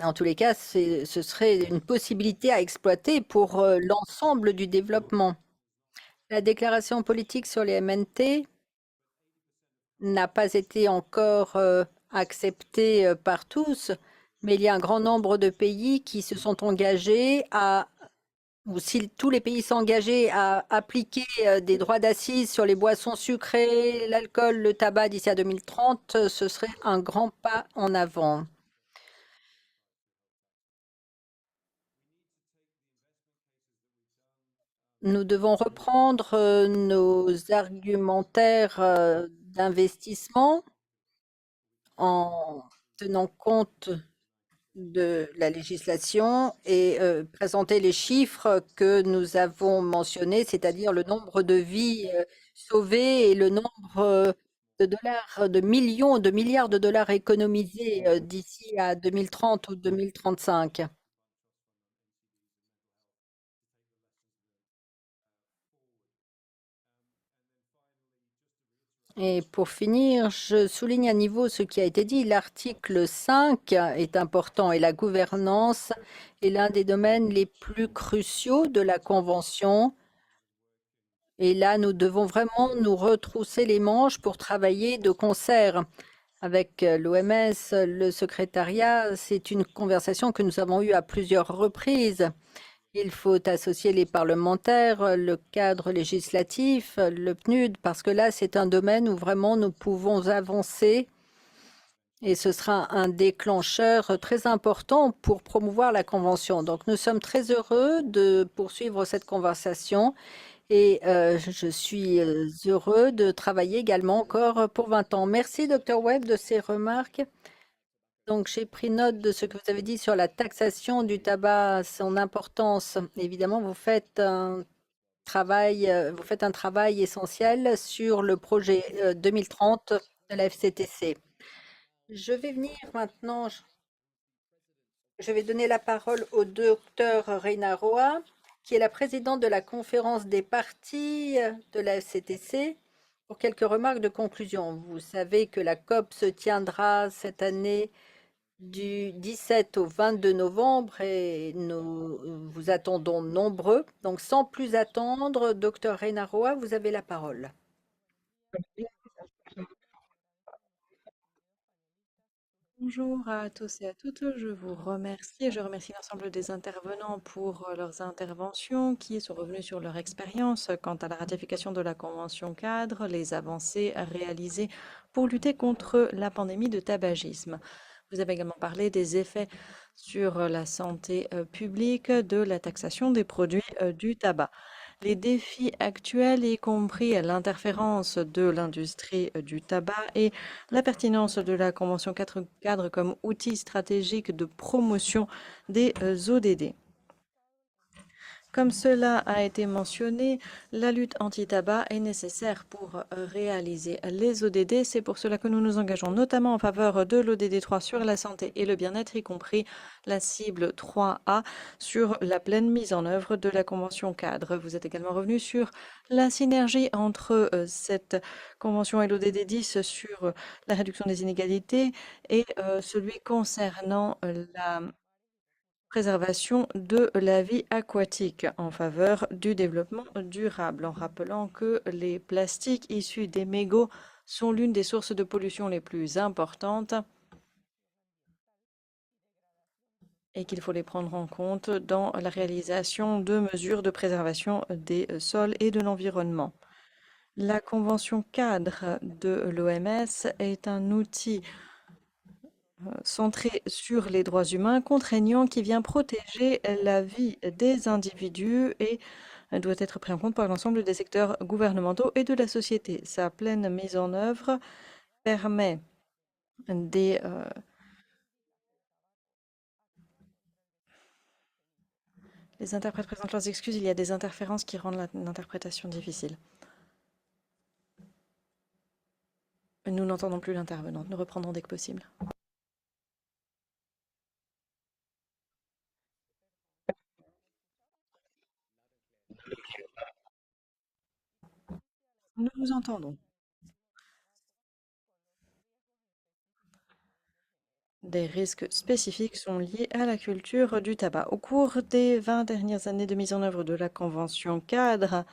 En tous les cas, ce serait une possibilité à exploiter pour l'ensemble du développement. La déclaration politique sur les MNT n'a pas été encore acceptée par tous, mais il y a un grand nombre de pays qui se sont engagés ou si tous les pays s'engageaient à appliquer des droits d'assises sur les boissons sucrées, l'alcool, le tabac d'ici à 2030, ce serait un grand pas en avant. Nous devons reprendre nos argumentaires d'investissement en tenant compte de la législation et présenter les chiffres que nous avons mentionnés, c'est-à-dire le nombre de vies sauvées et le nombre de dollars, de millions, de milliards de dollars économisés d'ici à 2030 ou 2035. Et pour finir, je souligne à niveau ce qui a été dit. L'article 5 est important et la gouvernance est l'un des domaines les plus cruciaux de la Convention. Et là, nous devons vraiment nous retrousser les manches pour travailler de concert avec l'OMS, le secrétariat. C'est une conversation que nous avons eue à plusieurs reprises. Il faut associer les parlementaires, le cadre législatif, le PNUD, parce que là, c'est un domaine où vraiment nous pouvons avancer et ce sera un déclencheur très important pour promouvoir la Convention. Donc, nous sommes très heureux de poursuivre cette conversation et je suis heureux de travailler également encore pour 20 ans. Merci, Dr. Webb, de ces remarques. Donc, j'ai pris note de ce que vous avez dit sur la taxation du tabac, son importance. Évidemment, vous faites un travail essentiel sur le projet 2030 de la FCTC. Je vais venir maintenant, je vais donner la parole au docteur Reina Roa, qui est la présidente de la conférence des parties de la FCTC, pour quelques remarques de conclusion. Vous savez que la COP se tiendra cette année du 17 au 22 novembre et nous vous attendons nombreux. Donc, sans plus attendre, docteur Reina Roa, vous avez la parole.
Bonjour à tous et à toutes, je vous remercie et je remercie l'ensemble des intervenants pour leurs interventions qui sont revenus sur leur expérience quant à la ratification de la Convention cadre, les avancées réalisées pour lutter contre la pandémie de tabagisme. Vous avez également parlé des effets sur la santé publique de la taxation des produits du tabac. Les défis actuels, y compris l'interférence de l'industrie du tabac et la pertinence de la Convention cadre comme outil stratégique de promotion des ODD. Comme cela a été mentionné, la lutte anti-tabac est nécessaire pour réaliser les ODD. C'est pour cela que nous nous engageons notamment en faveur de l'ODD 3 sur la santé et le bien-être, y compris la cible 3A sur la pleine mise en œuvre de la Convention cadre. Vous êtes également revenu sur la synergie entre cette Convention et l'ODD 10 sur la réduction des inégalités et celui concernant la préservation de la vie aquatique en faveur du développement durable, en rappelant que les plastiques issus des mégots sont l'une des sources de pollution les plus importantes et qu'il faut les prendre en compte dans la réalisation de mesures de préservation des sols et de l'environnement. La Convention cadre de l'OMS est un outil centré sur les droits humains, contraignant, qui vient protéger la vie des individus et doit être pris en compte par l'ensemble des secteurs gouvernementaux et de la société. Sa pleine mise en œuvre permet des les interprètes présentent leurs excuses, il y a des interférences qui rendent l'interprétation difficile. Nous n'entendons plus l'intervenante, nous reprendrons dès que possible. Nous vous entendons. Des risques spécifiques sont liés à la culture du tabac. Au cours des 20 dernières années de mise en œuvre de la Convention cadre,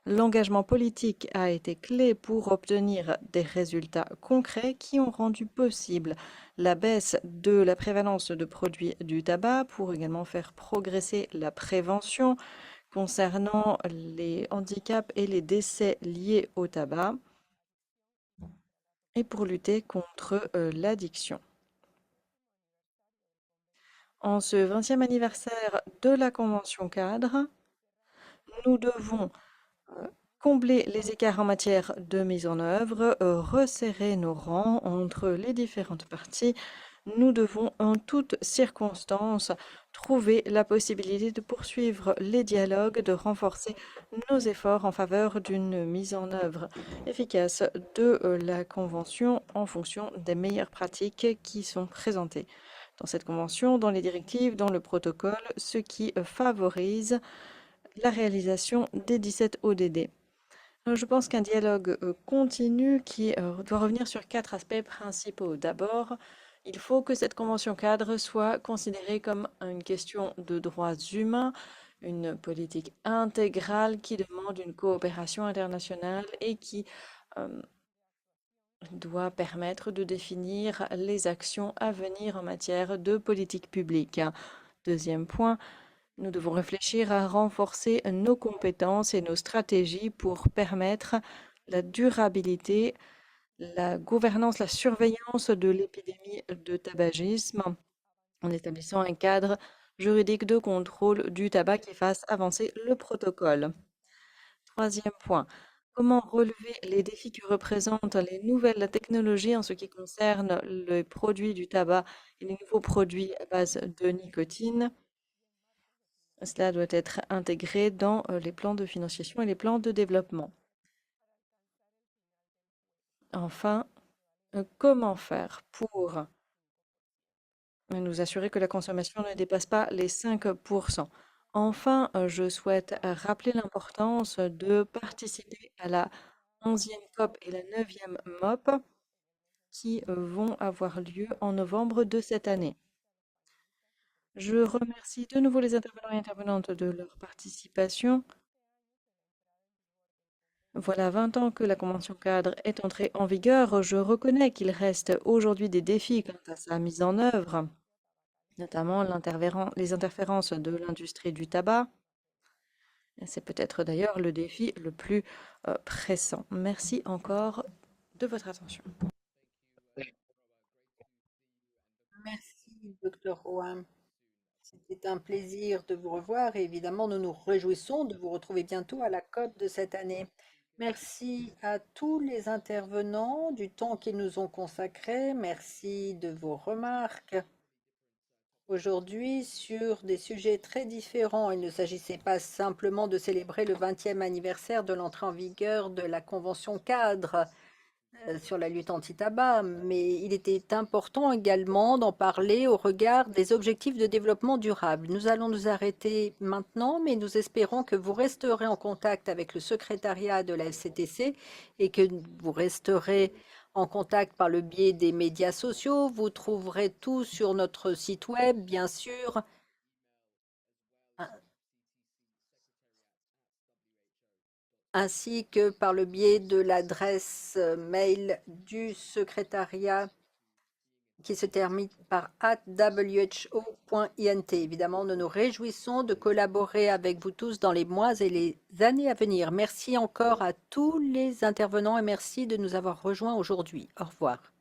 l'engagement politique a été clé pour obtenir des résultats concrets qui ont rendu possible la baisse de la prévalence de produits du tabac, pour également faire progresser la prévention concernant les handicaps et les décès liés au tabac et pour lutter contre l'addiction. En ce 20e anniversaire de la Convention cadre, nous devons combler les écarts en matière de mise en œuvre, resserrer nos rangs entre les différentes parties. Nous devons en toutes circonstances trouver la possibilité de poursuivre les dialogues, de renforcer nos efforts en faveur d'une mise en œuvre efficace de la Convention en fonction des meilleures pratiques qui sont présentées dans cette Convention, dans les directives, dans le protocole, ce qui favorise la réalisation des 17 ODD. Je pense qu'un dialogue continu qui doit revenir sur 4 aspects principaux. D'abord, il faut que cette convention cadre soit considérée comme une question de droits humains, une politique intégrale qui demande une coopération internationale et qui doit permettre de définir les actions à venir en matière de politique publique. Deuxième point, nous devons réfléchir à renforcer nos compétences et nos stratégies pour permettre la durabilité, la gouvernance, la surveillance de l'épidémie de tabagisme en établissant un cadre juridique de contrôle du tabac qui fasse avancer le protocole. Troisième point, comment relever les défis que représentent les nouvelles technologies en ce qui concerne les produits du tabac et les nouveaux produits à base de nicotine. Cela doit être intégré dans les plans de financiation et les plans de développement. Enfin, comment faire pour nous assurer que la consommation ne dépasse pas les 5%? Enfin, je souhaite rappeler l'importance de participer à la 11e COP et la 9e MOP qui vont avoir lieu en novembre de cette année. Je remercie de nouveau les intervenants et intervenantes de leur participation. Voilà 20 ans que la Convention cadre est entrée en vigueur. Je reconnais qu'il reste aujourd'hui des défis quant à sa mise en œuvre, notamment les interférences de l'industrie du tabac. C'est peut-être d'ailleurs le défi le plus pressant. Merci encore de votre attention.
Merci, Dr. Rohan. C'était un plaisir de vous revoir et évidemment, nous nous réjouissons de vous retrouver bientôt à la COP de cette année. Merci à tous les intervenants du temps qu'ils nous ont consacré. Merci de vos remarques. Aujourd'hui, sur des sujets très différents, il ne s'agissait pas simplement de célébrer le 20e anniversaire de l'entrée en vigueur de la Convention cadre sur la lutte anti-tabac, mais il était important également d'en parler au regard des objectifs de développement durable. Nous allons nous arrêter maintenant, mais nous espérons que vous resterez en contact avec le secrétariat de la FCTC et que vous resterez en contact par le biais des médias sociaux. Vous trouverez tout sur notre site web, bien sûr, ainsi que par le biais de l'adresse mail du secrétariat qui se termine par @who.int. Évidemment, nous nous réjouissons de collaborer avec vous tous dans les mois et les années à venir. Merci encore à tous les intervenants et merci de nous avoir rejoints aujourd'hui. Au revoir.